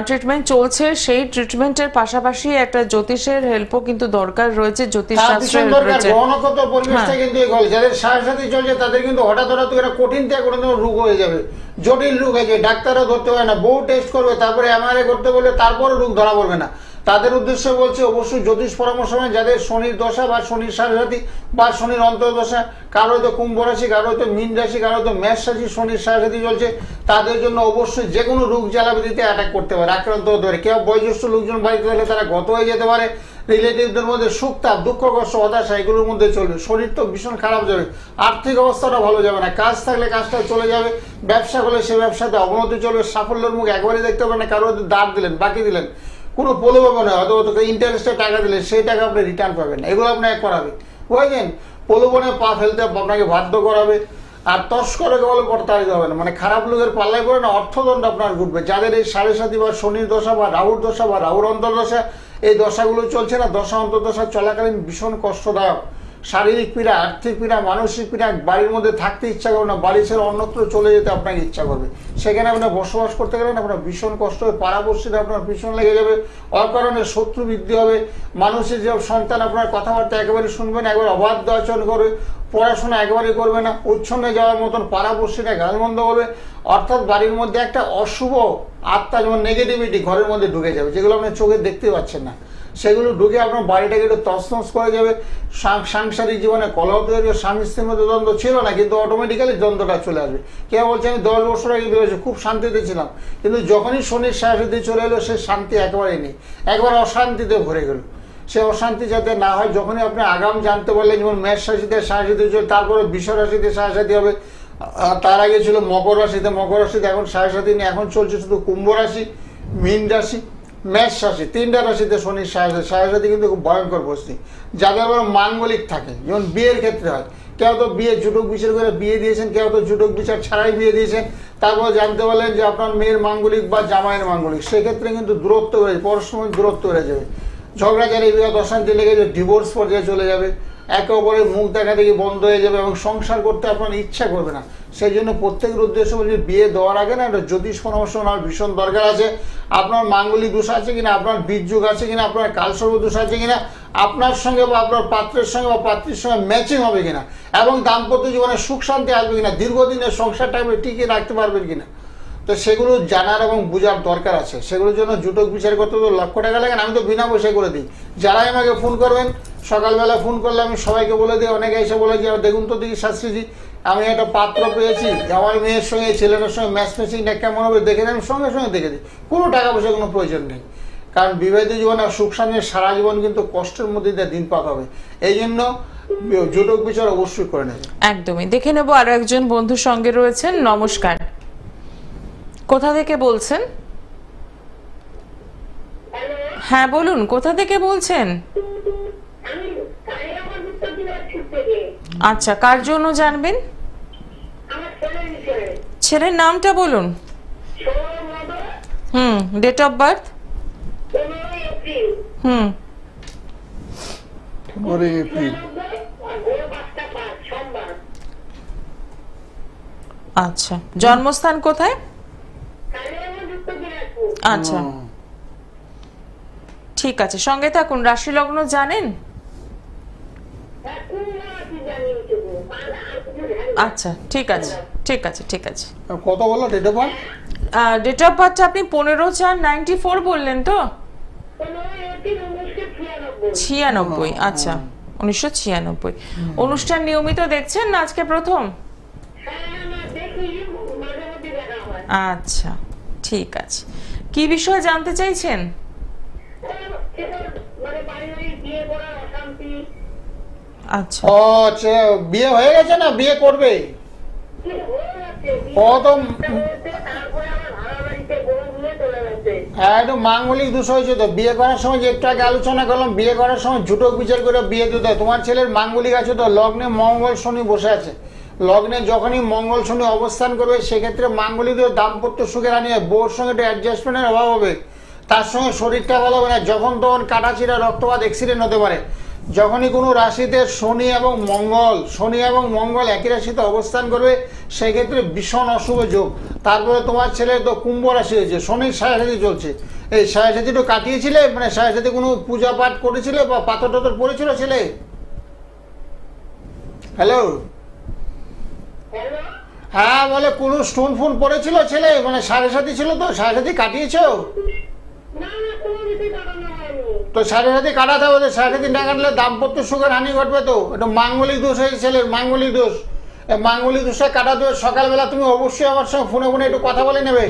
ট্রিটমেন্ট চলছে, সেই ট্রিটমেন্টের পাশাপাশি একটা জ্যোতিষের হেল্পও কিন্তু দরকার রয়েছে, জ্যোতিষ শাস্ত্রের রয়েছে। গ্রহণগত পরিবেশটা কিন্তু এগোল, যাদের সাথে চলছে তাদের কিন্তু হঠাৎ একটা কঠিন থেকে কোনো রোগ হয়ে যাবে, জটিল রোগ হয়ে যাবে, ডাক্তারও ধরতে পারে না, বহু টেস্ট করবে, তারপরে এমআরআই করতে বললে তারপরে রোগ ধরা পড়বে না। তাদের উদ্দেশ্যে বলছে অবশ্যই জ্যোতিষ পরামর্শ নেন, যাদের শনির দশা বা শনির সাড়ে বা শনির অন্তর্দশা, কারো হয়তো কুম্ভ রাশি, কারো হয়তো মীন রাশি, কারো হয়তো মেষ রাশি শনির সাড়ে চলছে, তাদের জন্য অবশ্যই যে কোনো রোগ জ্বালাবিধিতে অ্যাটাক করতে পারে, আক্রান্ত হতে পারে। কেউ বয়োজ্যেষ্ঠ লোকজন বাড়িতে হলে তারা গত হয়ে যেতে পারে, রিলেটিভদের মধ্যে সুখ তাপ, দুঃখ কষ্ট, হতাশা এগুলোর মধ্যে চলবে, শরীর তো ভীষণ খারাপ যাবে, আর্থিক অবস্থাটা ভালো যাবে না, কাজ থাকলে কাজটা চলে যাবে, ব্যবসা করলে সে ব্যবসাতে অবনতি চলবে, সাফল্যের মুখ একবারে দেখতে পাবেন না, কারো হয়তো দাঁড় দিলেন, বাকি দিলেন, কোনো প্রলোভন নয়, হয়তো ইন্টারেস্টে টাকা দিলে সেই টাকা আপনি রিটার্ন পাবেন না, এগুলো আপনাকে করাবে, বুঝলেন? প্রলোভনে পা ফেলতে আপনাকে বাধ্য করাবে, আর তস্করে বলে প্রতারিত হবে না, মানে খারাপ লোকের পাল্লায় পড়ে না, অর্থদণ্ড আপনার ঘুরবে। যাদের এই সাড়ে সাথী বা শনির দশা বা রাহুর দশা বা রাহুর অন্তর্দশা, এই দশাগুলো চলছে না, দশা অন্তর্দশা চলাকালীন ভীষণ কষ্টদায়ক, শারীরিক পীড়া, আর্থিক পীড়া, মানসিক পীড়া, বাড়ির মধ্যে থাকতে ইচ্ছা করবে না, বাড়ি ছেড়ে অন্যত্র চলে যেতে আপনাকে ইচ্ছা করবে, সেখানে আপনার বসবাস করতে গেলেন আপনার ভীষণ কষ্ট হবে, পাড়াপড়শিরা আপনার ভীষণ লেগে যাবে, অকারণে শত্রু বৃদ্ধি হবে, মানুষের যে সন্তান আপনার কথাবার্তা একেবারে শুনবে না, একবার অবাধ্য আচরণ করবে, পড়াশোনা একেবারেই করবে না, উচ্ছন্নে যাওয়ার মতন পাড়াপড়শিরা গালমন্দ করবে, অর্থাৎ বাড়ির মধ্যে একটা অশুভ আত্মা, যেমন নেগেটিভিটি ঘরের মধ্যে ঢুকে যাবে, যেগুলো আপনি চোখে দেখতে পাচ্ছেন না, সেগুলো ঢুকে আপনার বাড়িটাকে একটু তছনছ করে যাবে, সাংসারিক জীবনে কলহ তৈরি, স্বামী স্ত্রীর মধ্যে দ্বন্দ্ব ছিল না, কিন্তু অটোমেটিক্যালি দ্বন্দ্বটা চলে আসবে। কেউ বলছে আমি 10 বছর আগে বিয়ে খুব শান্তিতে ছিলাম, কিন্তু যখনই শনির সাড়ে চলে এলো সে শান্তি একেবারেই নেই, একবার অশান্তিতে ভরে গেল। সে অশান্তি যাতে না হয়, যখনই আপনি আগাম জানতে পারলেন, যেমন মেষ রাশিতে সাড়ে চলে, তারপরে বৃষ রাশিতে সাড়ে হবে, তার আগে ছিল মকর রাশিতে, এখন সাড়ে নেই, এখন চলছে শুধু কুম্ভ রাশি, মীন রাশি, মেষ রাশি, 3টা রাশিতে শনির সাড়ে কিন্তু খুব ভয়ঙ্কর পরিস্থিতি। যাদের আবার মাঙ্গলিক থাকে, যেমন বিয়ের ক্ষেত্রে হয়, কেউ তো বিয়ে জুটক বিচার করে বিয়ে দিয়েছেন, কেউ তো জুটক বিচার ছাড়াই বিয়ে দিয়েছেন, তারপর জানতে পারলেন যে আপনার মেয়ের মাঙ্গলিক বা জামাইয়ের মাঙ্গলিক, সেক্ষেত্রে কিন্তু দূরত্ব হয়ে যাবে, পরস্পর দূরত্ব হয়ে যাবে, ঝগড়াঝাড়ি, বিবাদ অশান্তি লেগে যাবে, ডিভোর্স পর্যায়ে চলে যাবে, একে অপরের মুখ দেখা দেখি বন্ধ হয়ে যাবে, এবং সংসার করতে আপনার ইচ্ছা করবে না। সেই জন্য প্রত্যেকের উদ্দেশ্য বলছি, বিয়ে দেওয়ার আগে না একটা জ্যোতিষ পরামর্শ নেওয়ার ভীষণ দরকার আছে। আপনার মাঙ্গলিক দোষ আছে কিনা, আপনার বীর্যযোগ আছে কিনা, আপনার কালসর্প দোষ আছে কিনা, আপনার সঙ্গে বা আপনার পাত্রের সঙ্গে বা পাত্রীর সঙ্গে ম্যাচিং হবে কিনা, এবং দাম্পত্য জীবনে সুখ শান্তি আসবে কিনা, দীর্ঘদিনের সংসারটা আপনি টিকিয়ে রাখতে পারবেন কিনা, তো সেগুলো জানার এবং বোঝার দরকার আছে। সেগুলোর জন্য জুটক বিচার করতে তো লক্ষ টাকা লাগে না, আমি তো বিনা পয়সায় করে দিই। যারাই আমাকে ফোন করবেন, সকালবেলা ফোন করলে আমি সবাইকে বলে দিই, অনেকে এসে বলে যে দেখুন তো দেখি শাস্ত্রীজি, আমি একটা পাত্র পেয়েছি, আমার মেয়ের সঙ্গে ছেলেটার সঙ্গে ম্যাচ ম্যাচিংটা কেমন হবে দেখে দিই, আমি সঙ্গে সঙ্গে দেখে দিই, কোনো টাকা পয়সার কোনো প্রয়োজন নেই। কারণ বিবাহিত জীবনে আর সুখ শান্তির সারা জীবন কিন্তু কষ্টের মধ্যে দিয়ে দিন পাত হবে, এই জন্য জুটক বিচার অবশ্যই করে নেবে। একদমই। দেখে নেবো আরো একজন বন্ধুর সঙ্গে রয়েছেন। নমস্কার, কোথা থেকে বলছেন? হ্যাঁ বলুন, কোথা থেকে বলছেন? আমি আচ্ছা, কার জন্য জানবেন? আমার ছেলের বিষয়ে ছেলের নামটা বলুন। 16 ডেট অফ বার্থ। 15 এপ্রিল হুম 15 এপ্রিল। আর ভোর 5টা 5 সোমবার। আচ্ছা, জন্মস্থান কোথায়? কালিয়াগঞ্জ উত্তর দিনাজপুর। আচ্ছা, ঠিক আছে, সঙ্গে থাকুন। রাশি লগ্ন জানেন? কোন রাশি জানি তবু আর কিছু জানি না। আচ্ছা, ঠিক আছে, ঠিক আছে, ঠিক আছে। কত বললো date of birth? Date of বার্থটা আপনি 15/4/94 বললেন তো? 15 এপ্রিল 1996। 96। আচ্ছা, 1996। অনুষ্ঠান নিয়মিত দেখছেন না আজকে প্রথম? হ্যাঁ না দেখি মাঝে মধ্যে দেখা হয়। আচ্ছা, ঠিক আছে। কি বিষয়ে জানতে চাইছেন? মানে বাড়ি বাড়ি বিয়ে করার অশান্তি। আচ্ছা, ও আচ্ছা, বিয়ে হয়ে গেছে না বিয়ে করবে? কিছু হয়ে যাচ্ছে ও তো তারপরে আমার ভাড়া বাড়িতে বউ নিয়ে চলে গেছে। হ্যাঁ, একটু মাঙ্গলিক দোষ হয়েছে তো। বিয়ে করার সময় যে একটু আগে আলোচনা করলাম, বিয়ে করার সময় ঝুটক বিচার করে বিয়ে দিতে হয়। তোমার ছেলের মাঙ্গলিক আছে তো, লগ্নে মঙ্গল শনি বসে আছে। লগ্নে যখনই মঙ্গল শনি অবস্থান করবে সেক্ষেত্রে মাঙ্গলিক দোষ দাম্পত্য সুখের আনিয়ে বউর সঙ্গে একটু অ্যাডজাস্টমেন্টের অভাব হবে। তার সঙ্গে শরীরটা ভালো হবে না, যখন তখন কাটাছিড়া রক্তপাত অ্যাক্সিডেন্ট হতে পারে। যখনই কোনো রাশিতে শনি এবং মঙ্গল একই রাশিতে অবস্থান করবে সেক্ষেত্রে ভীষণ অশুভ যোগ। তারপরে তোমার ছেলে তো কুম্ভ রাশি হয়েছে, শনির সাড়ে চলছে। এই সাড়ে একটু কাটিয়েছিলে, মানে সাড়ে কোনো পূজা পাঠ করেছিলে বা পাথর টাথর পড়েছিল ছেলে? হ্যালো, হ্যালো হ্যাঁ বলে কোনো স্টোন ফোন পড়েছিল ছেলে, মানে সাড়ে ছিল তো, সাড়ে কাটিয়েছো? না না কোনো কিছু কাটানো হয়নি। তো সাড়ে কাটাতে হবে, সাড়ে না কাটলে দাম্পত্য সুখের হানি ঘটবে। তো এটা মাঙ্গলিক দোষ হয়েছে ছেলের, মাঙ্গলিক দোষ। এই মাঙ্গলিক দোষটা কাটাতে হবে। সকালবেলা তুমি অবশ্যই আমার সঙ্গে ফোনে একটু কথা বলে নেবে।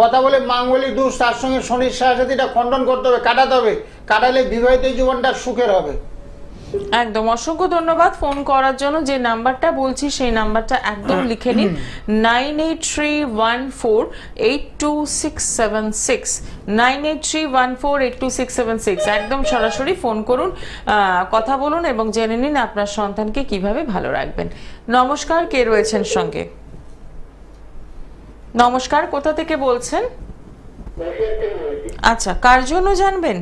কথা বলে মাঙ্গলিক দোষ তার সঙ্গে শনির সাড়ে খণ্ডন করতে হবে, কাটাতে হবে। কাটালে বিবাহিত জীবনটা সুখের হবে। একদম। অসংখ্য ধন্যবাদ ফোন করার জন্য। যে নাম্বারটা বলছি সেই নাম্বারটা একদম লিখে নিন, 9831482676, 9831482676। একদম সরাসরি ফোন করুন, কথা বলুন এবং জেনে নিন আপনার সন্তানকে কিভাবে ভালো রাখবেন। নমস্কার, কে রয়েছেন সঙ্গে? নমস্কার, কোথা থেকে বলছেন? আচ্ছা, কার জন্য জানবেন?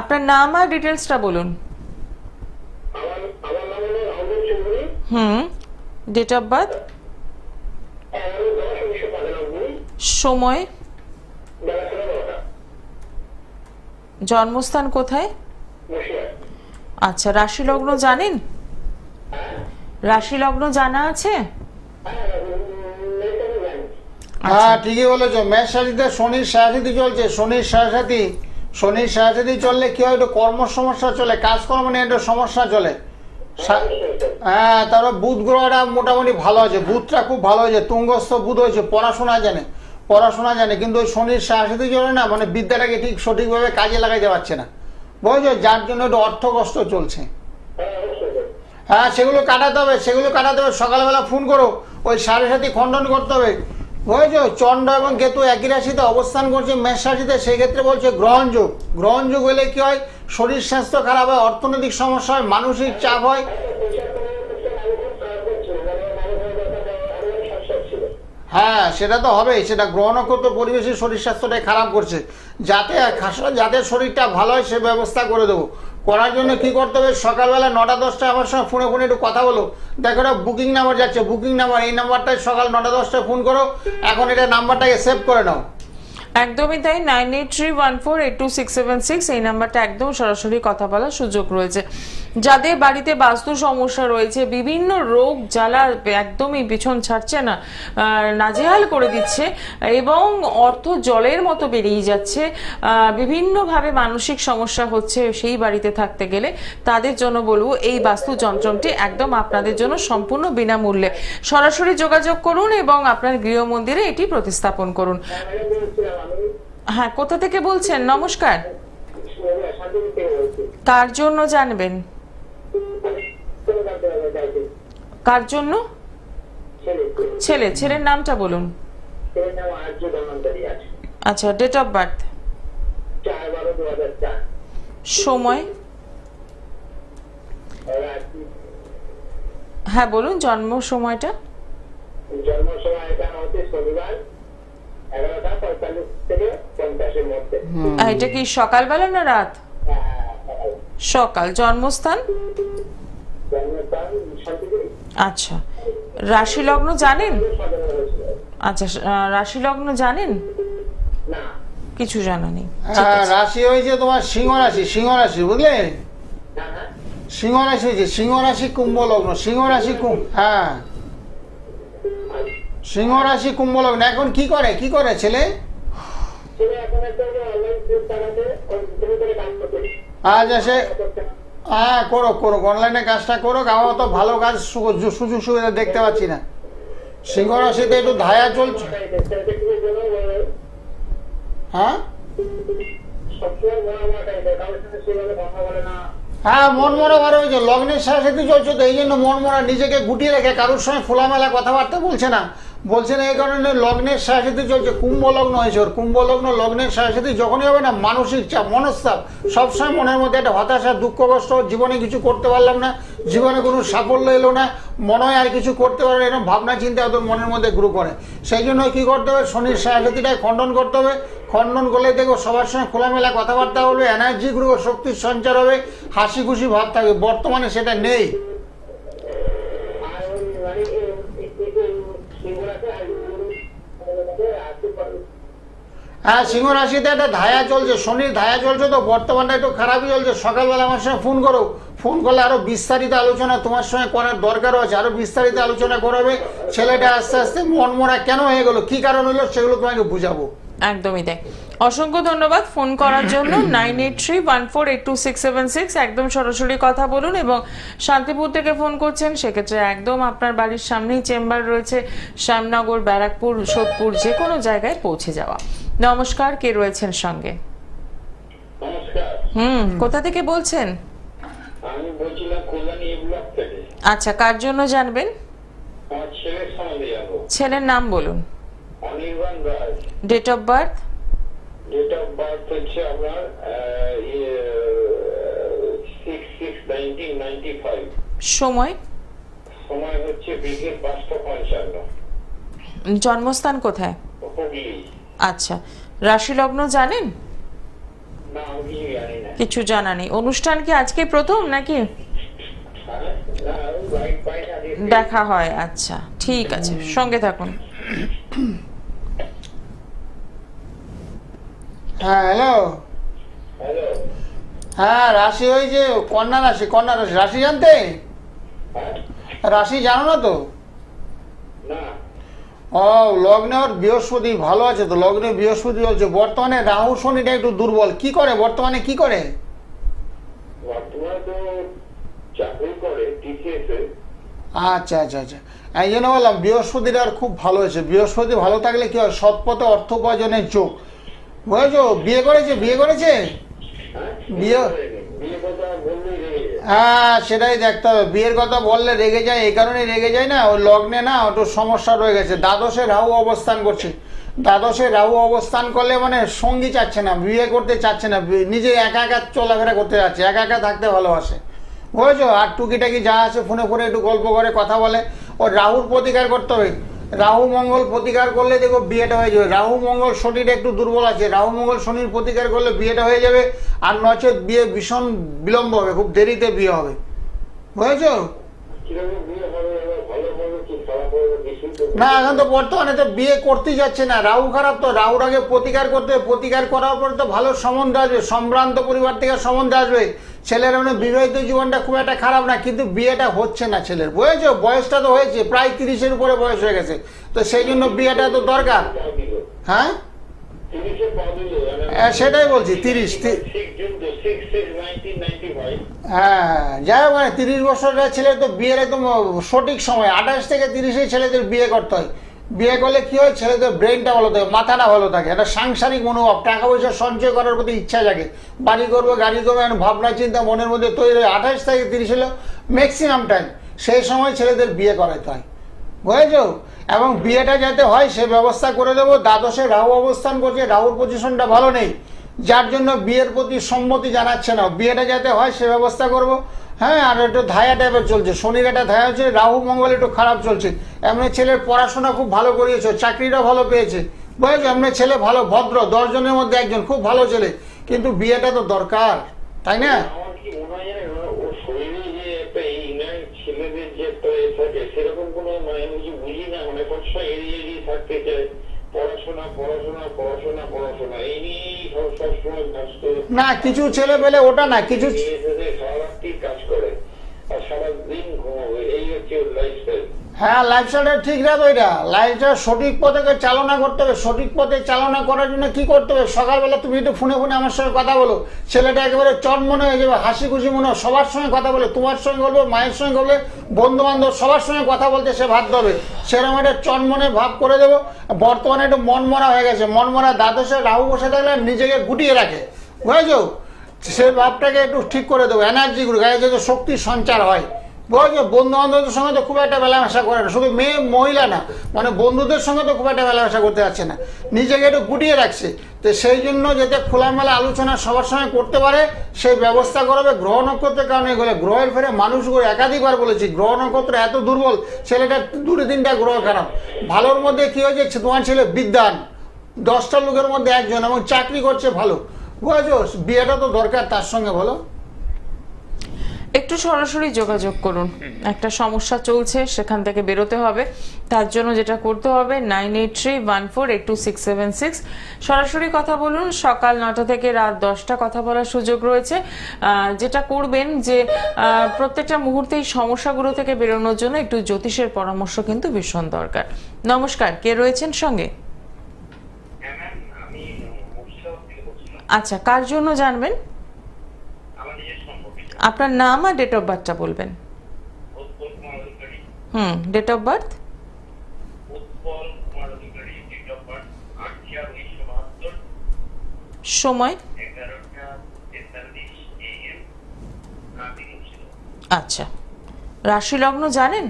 আপনার নাম আর ডিটেলসটা বলুন। আমার নাম হলো Rahul Chowdhury, date of birth, 11/10/1995, সময়, বেলা 9:30, জন্মস্থান কোথায়? বসিরহাট। আচ্ছা, রাশি লগ্ন জানেন? রাশি লগ্ন জানা আছে? হ্যাঁ ঠিকই বলেছো। মেষ রাশিতে শনির সাড়ে চলছে। শনির সাড়ে চললে কি হয়, একটু কর্ম সমস্যা চলে, কাজকর্ম নিয়ে একটু সমস্যা চলে। হ্যাঁ, তারপর বুধ গ্রহটা মোটামুটি ভালো আছে, বুধটা খুব ভালো হয়েছে, তুঙ্গস্থ বুধ হয়েছে, পড়াশোনা জানে, কিন্তু ওই শনির সাড়ে চলে না, মানে বিদ্যাটাকে ঠিক সঠিকভাবে কাজে লাগাইতে পারছে না, বুঝছো, যার জন্য একটু অর্থ কষ্ট চলছে। হ্যাঁ, সেগুলো কাটাতে হবে। সকালবেলা ফোন করো, ওই সাড়ে খণ্ডন করতে হবে, বুঝেছো। চন্দ্র এবং কেতু একই রাশিতে অবস্থান করছে মেষ রাশিতে, সেই ক্ষেত্রে বলছে গ্রহণযোগ হলে কি হয়, শরীর স্বাস্থ্য খারাপ হয়, অর্থনৈতিক সমস্যা হয়, মানসিক চাপ হয়। হ্যাঁ, সেটা তো হবেই, সেটা গ্রহ নক্ষত্র পরিবেশের শরীর স্বাস্থ্যটাই খারাপ করছে। যাতে শরীরটা ভালো হয় সে ব্যবস্থা করে দেবো। করার জন্য কি করতে হবে, সকালবেলা 9টা-10টায় আমার সঙ্গে ফোনে একটু কথা বলো। দেখো এটা বুকিং নাম্বার যাচ্ছে, বুকিং নাম্বার, এই নাম্বারটায় সকাল 9টা-10টায় ফোন করো। এখন এটা নাম্বারটাকে সেভ করে নাও। একদমই তাই, 9831482676, এই নাম্বারটা একদম সরাসরি কথা বলার সুযোগ রয়েছে। যাদের বাড়িতে বাস্তু সমস্যা রয়েছে, বিভিন্ন রোগ জ্বালা একদমই পিছন ছাড়ছে না, নাজেহাল করে দিচ্ছে এবং অর্থ জলের মতো বেরিয়ে যাচ্ছে, বিভিন্নভাবে মানসিক সমস্যা হচ্ছে সেই বাড়িতে থাকতে গেলে, তাদের জন্য বলবো এই বাস্তু যন্ত্রটি একদম আপনাদের জন্য সম্পূর্ণ বিনামূল্যে। সরাসরি যোগাযোগ করুন এবং আপনার গৃহমন্দিরে এটি প্রতিস্থাপন করুন। হ্যাঁ, কোথা থেকে বলছেন? নমস্কার, কার জন্য জানবেন? কার জন্য? ছেলের নামটা বলুন। আচ্ছা, ডেট অফ বার্থ, সময়, হ্যাঁ বলুন জন্ম সময়টা। জন্ম সময় এটা হচ্ছে শনিবার 11:45 থেকে 50-এর মধ্যে। এটা কি সকালবেলা না রাত? সকাল। জন্মস্থান? জন্মস্থান শান্তিপুরি। আচ্ছা, রাশি লগ্ন জানেন? আচ্ছা, রাশি লগ্ন জানেন? না, কিছু জানা নেই। রাশি হয়েছে তোমার সিংহ রাশি, সিংহ রাশি বুঝলে, সিংহ রাশি হয়েছে, সিংহ রাশি কুম্ভ লগ্ন, সিংহ রাশি হ্যাঁ সিংহ রাশি কুম্ভ লগ্ন। এখন কি করে ছেলে? ছেলে এখন একটা অনলাইন কোর্স চালাতে কম্পিউটারে কাজ করতে। আচ্ছা, সে হ্যাঁ করো অনলাইনে কাজটা করো। আমার তো ভালো কাজ সুযোগ সুবিধা দেখতে পাচ্ছি না। সিংহ রাশিতে একটু ধায়া চলছে। হ্যাঁ সবসময় মনে হয় কারোর সাথে সেভাবে কথা বলে না। হ্যাঁ মন মরা বার হয়েছে, লগ্নের সাথে চলছে তো, এই জন্য মন মরা, নিজেকে গুটিয়ে রেখে কারোর সঙ্গে খোলামেলা কথাবার্তা বলছে না এই কারণে লগ্নের সাথে চলছে। কুম্ভ লগ্ন হয়েছে ওর, কুম্ভ লগ্ন লগ্নের সাথে যখনই হবে না মানসিক চাপ, মনস্তাপ, সবসময় মনের মধ্যে একটা হতাশা, দুঃখ কষ্ট, জীবনে কিছু করতে পারলাম না, জীবনে কোনো সাফল্য এলো না, মনে হয় আর কিছু করতে পারবে, এরকম ভাবনা চিন্তা ওদের মনের মধ্যে গ্রো করে। সেই জন্য কি করতে হবে, শনির সাথীটাকে খণ্ডন করতে হবে। খণ্ডন করলে দেখো সবার সঙ্গে খোলামেলা কথাবার্তা বলবে, এনার্জি গ্রো, শক্তির সঞ্চার হবে, হাসি খুশি ভাব থাকবে। বর্তমানে সেটা নেই। হ্যাঁ সিংহ রাশিতে একটা ধায়া চলছে, শনির ধায়া চলছে তো বর্তমানটা একটু খারাপই চলছে। সকালবেলা আমার সঙ্গে ফোন করো, ফোন করলে আরো বিস্তারিত আলোচনা তোমার সঙ্গে করার দরকারও আছে, আরো বিস্তারিত আলোচনা করাবে। ছেলেটা আস্তে আস্তে মনমরা কেন হয়ে গেল, কি কারণ হলো, সেগুলো তোমাকে বুঝাবো। একদমই তাই। অসংখ্য ধন্যবাদ ফোন করার জন্য। 9831482676। একদম সরাসরি কথা বলুন, এবং শান্তিপুর থেকে ফোন করছেন সেক্ষেত্রে একদম আপনার বাড়ির সামনেই চেম্বার রয়েছে, শ্যামনগর, ব্যারাকপুর, সোদপুর, যে কোনো জায়গায় পৌঁছে যাওয়া। নমস্কার, কে রয়েছেন সঙ্গে? নমস্কার। কোথা থেকে বলছেন? আমি বলছিলাম কল্যাণী ব্লক থেকে। আচ্ছা, কার জন্য জানবেন? আমার ছেলের সম্বন্ধে জানবো। ছেলের নাম বলুন। Anirban Roy. Date of birth? Date of birth হচ্ছে আপনার 6/6/1995। সময়? সময় হচ্ছে বিকেল 5:55। জন্মস্থান কোথায়? হুগলি। আচ্ছা, রাশি লগ্ন জানেন? না, আমি কিছু জানি না। কিছু জানা নেই। অনুষ্ঠান কি আজকে প্রথম নাকি দেখা হয়? আচ্ছা ঠিক আছে, সঙ্গে থাকুন। হ্যাঁ হ্যালো, হ্যালো। হ্যাঁ রাশি হয়েছে কন্যা রাশি, কন্যা রাশি। রাশি জানতে, রাশি জানো না তো? না। ও লগ্নে ওর বৃহস্পতি ভালো আছে তো, লগ্নে বৃহস্পতি চলছে। বর্তমানে রাহু শনিটা একটু দুর্বল। কি করে বর্তমানে, কি করে? বর্তমানে তো চাকরি করে টিসিএস এ। আচ্ছা আচ্ছা আচ্ছা, এই জন্য বললাম বৃহস্পতিটা আর খুব ভালো হয়েছে। বৃহস্পতি ভালো থাকলে কি হয়, সৎ পথে অর্থ উপার্জনের যোগ। বুঝেছো? বিয়ে করেছে, বিয়ে করেছে, বিয়ে, হ্যাঁ সেটাই দেখতে হবে। বিয়ের কথা বললে রেগে যায়, এই কারণে রেগে যায় না, ওই লগ্নে না ওটা সমস্যা রয়ে গেছে। দ্বাদশে রাহু অবস্থান করছে, দ্বাদশে রাহু অবস্থান করলে মানে সঙ্গী চাচ্ছে না, বিয়ে করতে চাচ্ছে না, নিজে একা একা চলাফেরা করতে যাচ্ছে, একা একা থাকতে ভালোবাসে। বুঝেছো? আর টুকিটাকি যা আছে ফোনে ফোনে একটু গল্প করে কথা বলে। ও রাহুর প্রতিকার করতে হবে, রাহু মঙ্গল প্রতিকার করলে দেখো বিয়েটা হয়ে যাবে। রাহু মঙ্গল শনিটা একটু দুর্বল আছে, রাহু মঙ্গল শনির প্রতিকার করলে বিয়েটা হয়ে যাবে। আর নচেত বিয়ে ভীষণ বিলম্ব হবে, খুব দেরিতে বিয়ে হবে। বুঝেছো? না এখন তো বর্তমানে তো বিয়ে করতেই যাচ্ছে না, রাহু খারাপ তো। রাহুর আগে প্রতিকার করতে হবে, প্রতিকার করার পরে তো ভালো সম্বন্ধ আসবে, সম্ভ্রান্ত পরিবার থেকে সম্বন্ধ আসবে। ছেলের মানে বিবাহিত জীবনটা খুব একটা খারাপ না, কিন্তু বিয়েটা হচ্ছে না ছেলের। বুঝেছো? বয়সটা তো হয়েছে, প্রায় 30-এর উপরে বয়স হয়ে গেছে, তো সেই জন্য বিয়েটা তো দরকার। হ্যাঁ সেটাই বলছি, 30। হ্যাঁ যাই হোক, মানে 30 বছরের ছেলে তো বিয়ের একদম সঠিক সময়। 28 থেকে 30-এ ছেলেদের বিয়ে করতে হয়। বিয়ে করলে কি হয়, ছেলেদের ব্রেনটা ভালো থাকে, মাথাটা ভালো থাকে, একটা সাংসারিক মনোভাব, টাকা পয়সা সঞ্চয় করার প্রতি ইচ্ছা জাগে, বাড়ি করবো গাড়ি করবো, ভাবনা চিন্তা মনের মধ্যে তৈরি হয়। 28 থেকে 30 হলো ম্যাক্সিমাম টাইম, সেই সময় ছেলেদের বিয়ে করাতে হয়। বুঝেছো? এবং বিয়েটা যাতে হয় সে ব্যবস্থা করে দেবো। দ্বাদশে রাহু অবস্থান করছে, রাহুর পজিশনটা ভালো নেই, যার জন্য বিয়ের প্রতি সম্মতি জানাচ্ছে না। বিয়েটা যাতে হয় সে ব্যবস্থা করব। হ্যাঁ, আর একটু ধায়া টাইপের চলছে, শনির একটা ধায়া হচ্ছে, রাহু মঙ্গল একটু খারাপ চলছে। এমনি ছেলের পড়াশোনা খুব ভালো করিয়েছে, চাকরিটা ভালো পেয়েছে, বুঝেছো? এমনি ছেলে ভালো, ভদ্র, 10 জনের মধ্যে একজন, খুব ভালো ছেলে, কিন্তু বিয়েটা তো দরকার, তাই না? আমার কি মনে হয় জানেন, ওর শরীরে যে একটা ইনার ছেলেদের যে একটা থাকে, সেরকম কোনো মানে আমি কিছু বুঝি না, মানে সবসময় এড়িয়ে এড়িয়ে থাকতে চায়, পড়াশোনা পড়াশোনা পড়াশোনা পড়াশোনা এই নিয়েই সবসময় ব্যস্ত। না, কিছু ছেলে পেলে ওটা না, কিছু সারারাত্রি কাজ করে আর সারাদিন ঘুমাবে, এই হচ্ছে ওর লাইফস্টাইল। হ্যাঁ, লাইফস্টাইলটা ঠিক রাখো, এটা লাইফটা সঠিক পথে চালনা করতে হবে। সঠিক পথে চালনা করার জন্য কি করতে হবে? সকালবেলা তুমি একটু ফোনে ফোনে আমার সঙ্গে কথা বলো, ছেলেটা একেবারে চনমনে হয়ে যাবে, হাসি খুশি মনে হয়, সবার সঙ্গে কথা বলে, তোমার সঙ্গে বলবে, মায়ের সঙ্গে বলবে, বন্ধু বান্ধব সবার সঙ্গে কথা বলতে সে বাধ্য হবে, সেরকম একটা চনমনে ভাব করে দেবো। বর্তমানে একটু মনমরা হয়ে গেছে, মনমরা, দ্বাদশে রাহু বসে থাকলে নিজেকে গুটিয়ে রাখে, বুঝেছো? সে ভাবটাকে একটু ঠিক করে দেবো, এনার্জিগুলো গায়ে যাতে শক্তির সঞ্চার হয়, বুঝেছো? বন্ধু বান্ধবদের সঙ্গে তো খুব একটা মেলামেশা করে না, শুধু মেয়ে মহিলা না, মানে বন্ধুদের সঙ্গে তো খুব একটা মেলামেশা করতে পারছে না, নিজেকে একটু গুটিয়ে রাখছে। তো সেই জন্য যাতে খোলামেলা আলোচনা সবার সঙ্গে করতে পারে সেই ব্যবস্থা করবে। গ্রহ নক্ষত্রের কারণে এগুলো, গ্রহের ফেরে মানুষগুলো একাধিকবার বলেছি, গ্রহ নক্ষত্র এত দুর্বল, ছেলেটা 2-3টা গ্রহ খারাপ। ভালোর মধ্যে কি হয়েছে, তোমার ছেলে বিদ্বান, 10টা লোকের মধ্যে একজন, এবং চাকরি করছে ভালো, বুঝেছো? বিয়েটা তো দরকার তার সঙ্গে, বলো? একটু সরাসরি যোগাযোগ করুন, একটা সমস্যা চলছে, সেখান থেকে বেরোতে হবে। তার জন্য যেটা করতে হবে 9831482676, সরাসরি কথা বলুন। সকাল 9টা থেকে রাত 10টা কথা বলার সুযোগ রয়েছে। যেটা করবেন যে প্রত্যেকটা মুহূর্তে এই সমস্যাগুলো থেকে বেরোনোর জন্য একটু জ্যোতিষের পরামর্শ কিন্তু ভীষণ দরকার। নমস্কার, কে রয়েছেন সঙ্গে? আচ্ছা, কার জন্য জানবেন? আপনার নাম আর ডেট অফ বার্থটা বলবেন। Date of birth? সময়? আচ্ছা, রাশি লগ্ন জানেন?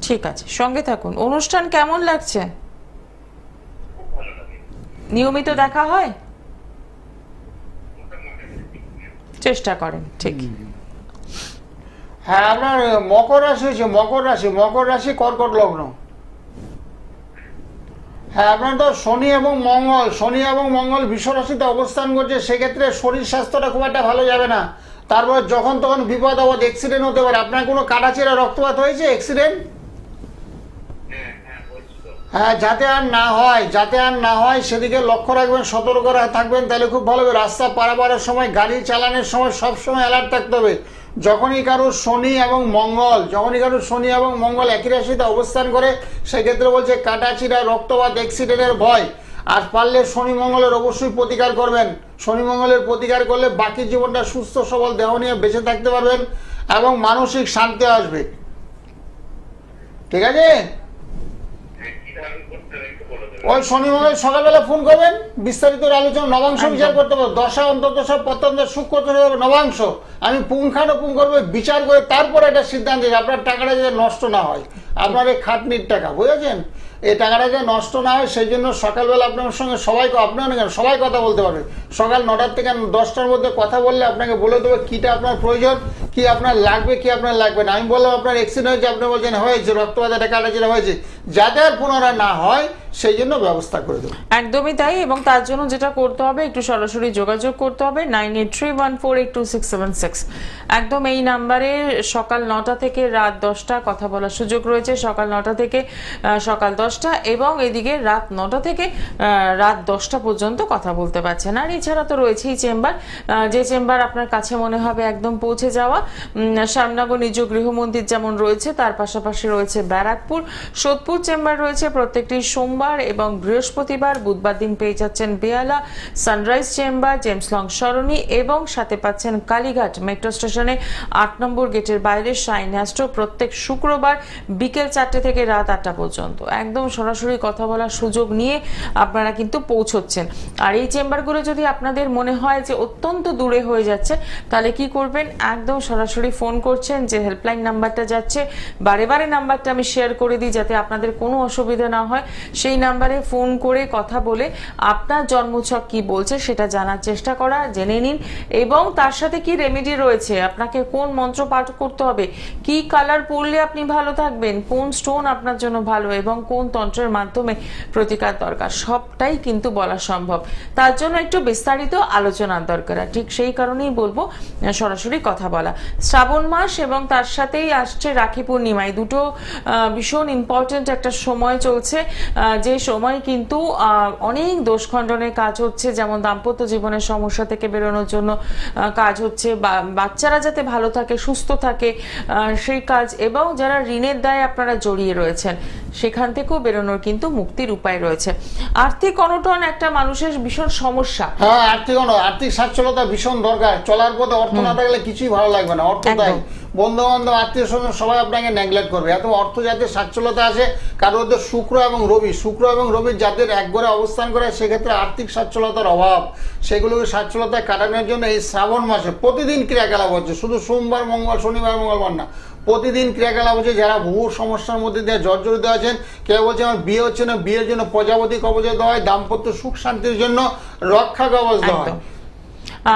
ঠিক আছে, সঙ্গে থাকুন। অনুষ্ঠান কেমন লাগছে? নিয়মিত দেখা হয়? চেষ্টা করেন, ঠিক। হ্যাঁ, আপনার মকর রাশি হয়েছে, মকর রাশি, মকর রাশি কর্কট লগ্ন। হ্যাঁ, আপনার তো শনি এবং মঙ্গল বিশ্ব রাশিতে অবস্থান করছে, সেক্ষেত্রে শরীর স্বাস্থ্যটা খুব একটা ভালো যাবে না। তারপর যখন তখন বিপদ আপদ, অ্যাক্সিডেন্ট হতে পারে। আপনার কোনো কাটাছেঁড়া রক্তপাত হয়েছে, অ্যাক্সিডেন্ট? হ্যাঁ, যাতে আর না হয় সেদিকে লক্ষ্য রাখবেন, সতর্ক থাকবেন, তাহলে খুব ভালো হবে। রাস্তা পারাপারের সময়, গাড়ি চালানোর সময় সবসময় অ্যালার্ট থাকতে হবে। যখনই কারো শনি এবং মঙ্গল একই রাশিতে অবস্থান করে, সেক্ষেত্রে বলছে কাটাছিড়া, রক্তপাত, অ্যাক্সিডেন্টের ভয়। আর পারলে শনি মঙ্গলের অবশ্যই প্রতিকার করবেন। শনি মঙ্গলের প্রতিকার করলে বাকি জীবনটা সুস্থ সবল দেহ নিয়ে বেঁচে থাকতে পারবেন এবং মানসিক শান্তি আসবে। ঠিক আছে? ওই শনি মঙ্গল সকালবেলা ফোন করবেন, বিস্তারিত আলোচনা, নবাংশ বিচার করতে পারবো, দশা অন্তত সব পতন্ত সুখ করতে হবে, নবাংশ আমি পুঙ্খানুপুঙ্খ করবো, বিচার করে তারপরে একটা সিদ্ধান্ত দিই, আপনার টাকাটা যাতে নষ্ট না হয়, আপনার এই খাটনির টাকা, বুঝেছেন? এই টাকাটা যাতে নষ্ট না হয় সেই জন্য সকালবেলা আপনার সঙ্গে সবাই কথা বলতে পারবে। সকাল 9টা থেকে 10টার মধ্যে কথা বললে আপনাকে বলে দেবে কিটা আপনার প্রয়োজন, কি আপনার লাগবে, কি আপনার লাগবে না। আমি বললাম আপনার অ্যাক্সিডেন্ট হয়েছে, আপনি বলছেন হয়েছে, রক্তপাত, একটা কাটাছিড়া হয়েছে, যাতে আর পুনরায় না হয় সেই জন্য ব্যবস্থা করে দেবো। একদমই তাই, এবং তার জন্য যেটা করতে হবে একটু সরাসরি যোগাযোগ করতে হবে 9831482676, একদম এই নাম্বারে সকাল 9টা থেকে রাত 10টা কথা বলার সুযোগ রয়েছে। সকাল 9টা থেকে সকাল 10টা, এবং এদিকে রাত 9টা থেকে রাত 10টা পর্যন্ত কথা বলতে পারছেন। আর এছাড়া তো রয়েছেই চেম্বার, যে চেম্বার আপনার কাছে মনে হবে একদম পৌঁছে যাওয়া। শ্যামনগর নিজ গৃহ মন্দির যেমন রয়েছে, তার পাশাপাশি রয়েছে ব্যারাকপুর, সোদপুর চেম্বার রয়েছে প্রত্যেকটি সোমবার এবং বৃহস্পতিবার। বুধবার দিন পেয়ে যাচ্ছেন বেহালা সানরাইজ চেম্বার, জেমস লং সরণি, এবং সাথে পাচ্ছেন কালীঘাট মেট্রো স্টেশনে 8 নম্বর গেটের বাইরে শাইন অ্যাস্ট্রো প্রত্যেক শুক্রবার বিকেল 4টে থেকে রাত 8টা পর্যন্ত। একদম সরাসরি কথা বলার সুযোগ নিয়ে আপনারা কিন্তু পৌঁছচ্ছেন। আর এই চেম্বারগুলো যদি আপনাদের মনে হয় যে অত্যন্ত দূরে হয়ে যাচ্ছে, তাহলে কি করবেন, একদম সরাসরি ফোন করছেন, যে হেল্পলাইন নাম্বারটা যাচ্ছে, বারে বারে নাম্বারটা আমি শেয়ার করে দিই যাতে আপনাদের কোনো অসুবিধা না হয়। সেই এই নাম্বারে ফোন করে কথা বলে আপনার জন্মছক কি বলছে সেটা জানার চেষ্টা করা, জেনে নিন। এবং তার সাথে কি রেমেডি রয়েছে, আপনাকে কোন মন্ত্র পাঠ করতে হবে, কি কালার পরলে আপনি ভালো থাকবেন, কোন স্টোন আপনার জন্য ভালো এবং কোন তন্ত্রের মাধ্যমে প্রতিকার দরকার, সবটাই কিন্তু বলা সম্ভব। তার জন্য একটু বিস্তারিত আলোচনার দরকার। ঠিক সেই কারণেই বলবো সরাসরি কথা বলা। শ্রাবণ মাস এবং তার সাথেই আসছে রাখি পূর্ণিমা, এই দুটো ভীষণ ইম্পর্টেন্ট একটা সময় চলছে, যে সময় কিন্তু অনেক দোষ খণ্ডনের কাজ হচ্ছে, যেমন দাম্পত্য জীবনের সমস্যা থেকে বেরোনোর জন্য কাজ হচ্ছে, বাচ্চারা যাতে ভালো থাকে, সুস্থ থাকে সেই কাজ, এবং যারা ঋণের দায়ে আপনারা জড়িয়ে রয়েছেন সেখান থেকেও বেরোনোর কিন্তু মুক্তির উপায় রয়েছে। আর্থিক অনটন একটা মানুষের ভীষণ সমস্যা। হ্যাঁ, আর্থিক সচ্ছলতা ভীষণ দরকার। চলার পথে অর্থ না থাকলে কিছুই ভালো লাগবে না। অর্থ তাই বন্ধু বান্ধব আত্মীয় স্বজন সবাই আপনাকে নেগলেক্ট করবে। এত অর্থ যাতে সচ্ছলতা আসে, কারণ ওদের শুক্র এবং রবির যাদের এক ঘরে অবস্থান করে সেক্ষেত্রে আর্থিক সচ্ছলতার অভাব, সেগুলোকে সচ্ছলতায় কাটানোর জন্য এই শ্রাবণ মাসে প্রতিদিন ক্রিয়াকলাপ হচ্ছে, শুধু সোমবার মঙ্গল শনিবার মঙ্গলবার না, প্রতিদিন ক্রিয়াকলাপ হচ্ছে। যারা বহু সমস্যার মধ্যে দিয়ে জর্জরিত আছেন, কেউ বলছে আমার বিয়ে হচ্ছে না, বিয়ের জন্য প্রজাপতি কবচ দেওয়া হয়, দাম্পত্য সুখ শান্তির জন্য রক্ষা কবচ দেওয়া হয়।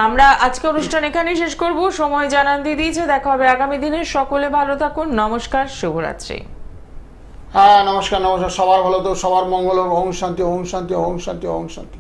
আমরা আজকে অনুষ্ঠান এখানেই শেষ করব, সময় জানান দিয়ে দিয়েছে। দেখা হবে আগামী দিনে, সকলে ভালো থাকুন, নমস্কার, শুভরাত্রি। হ্যাঁ, নমস্কার। সবার ভালো তো, সবার মঙ্গল, ওম শান্তি, ওম শান্তি, ওম শান্তি, ওম শান্তি।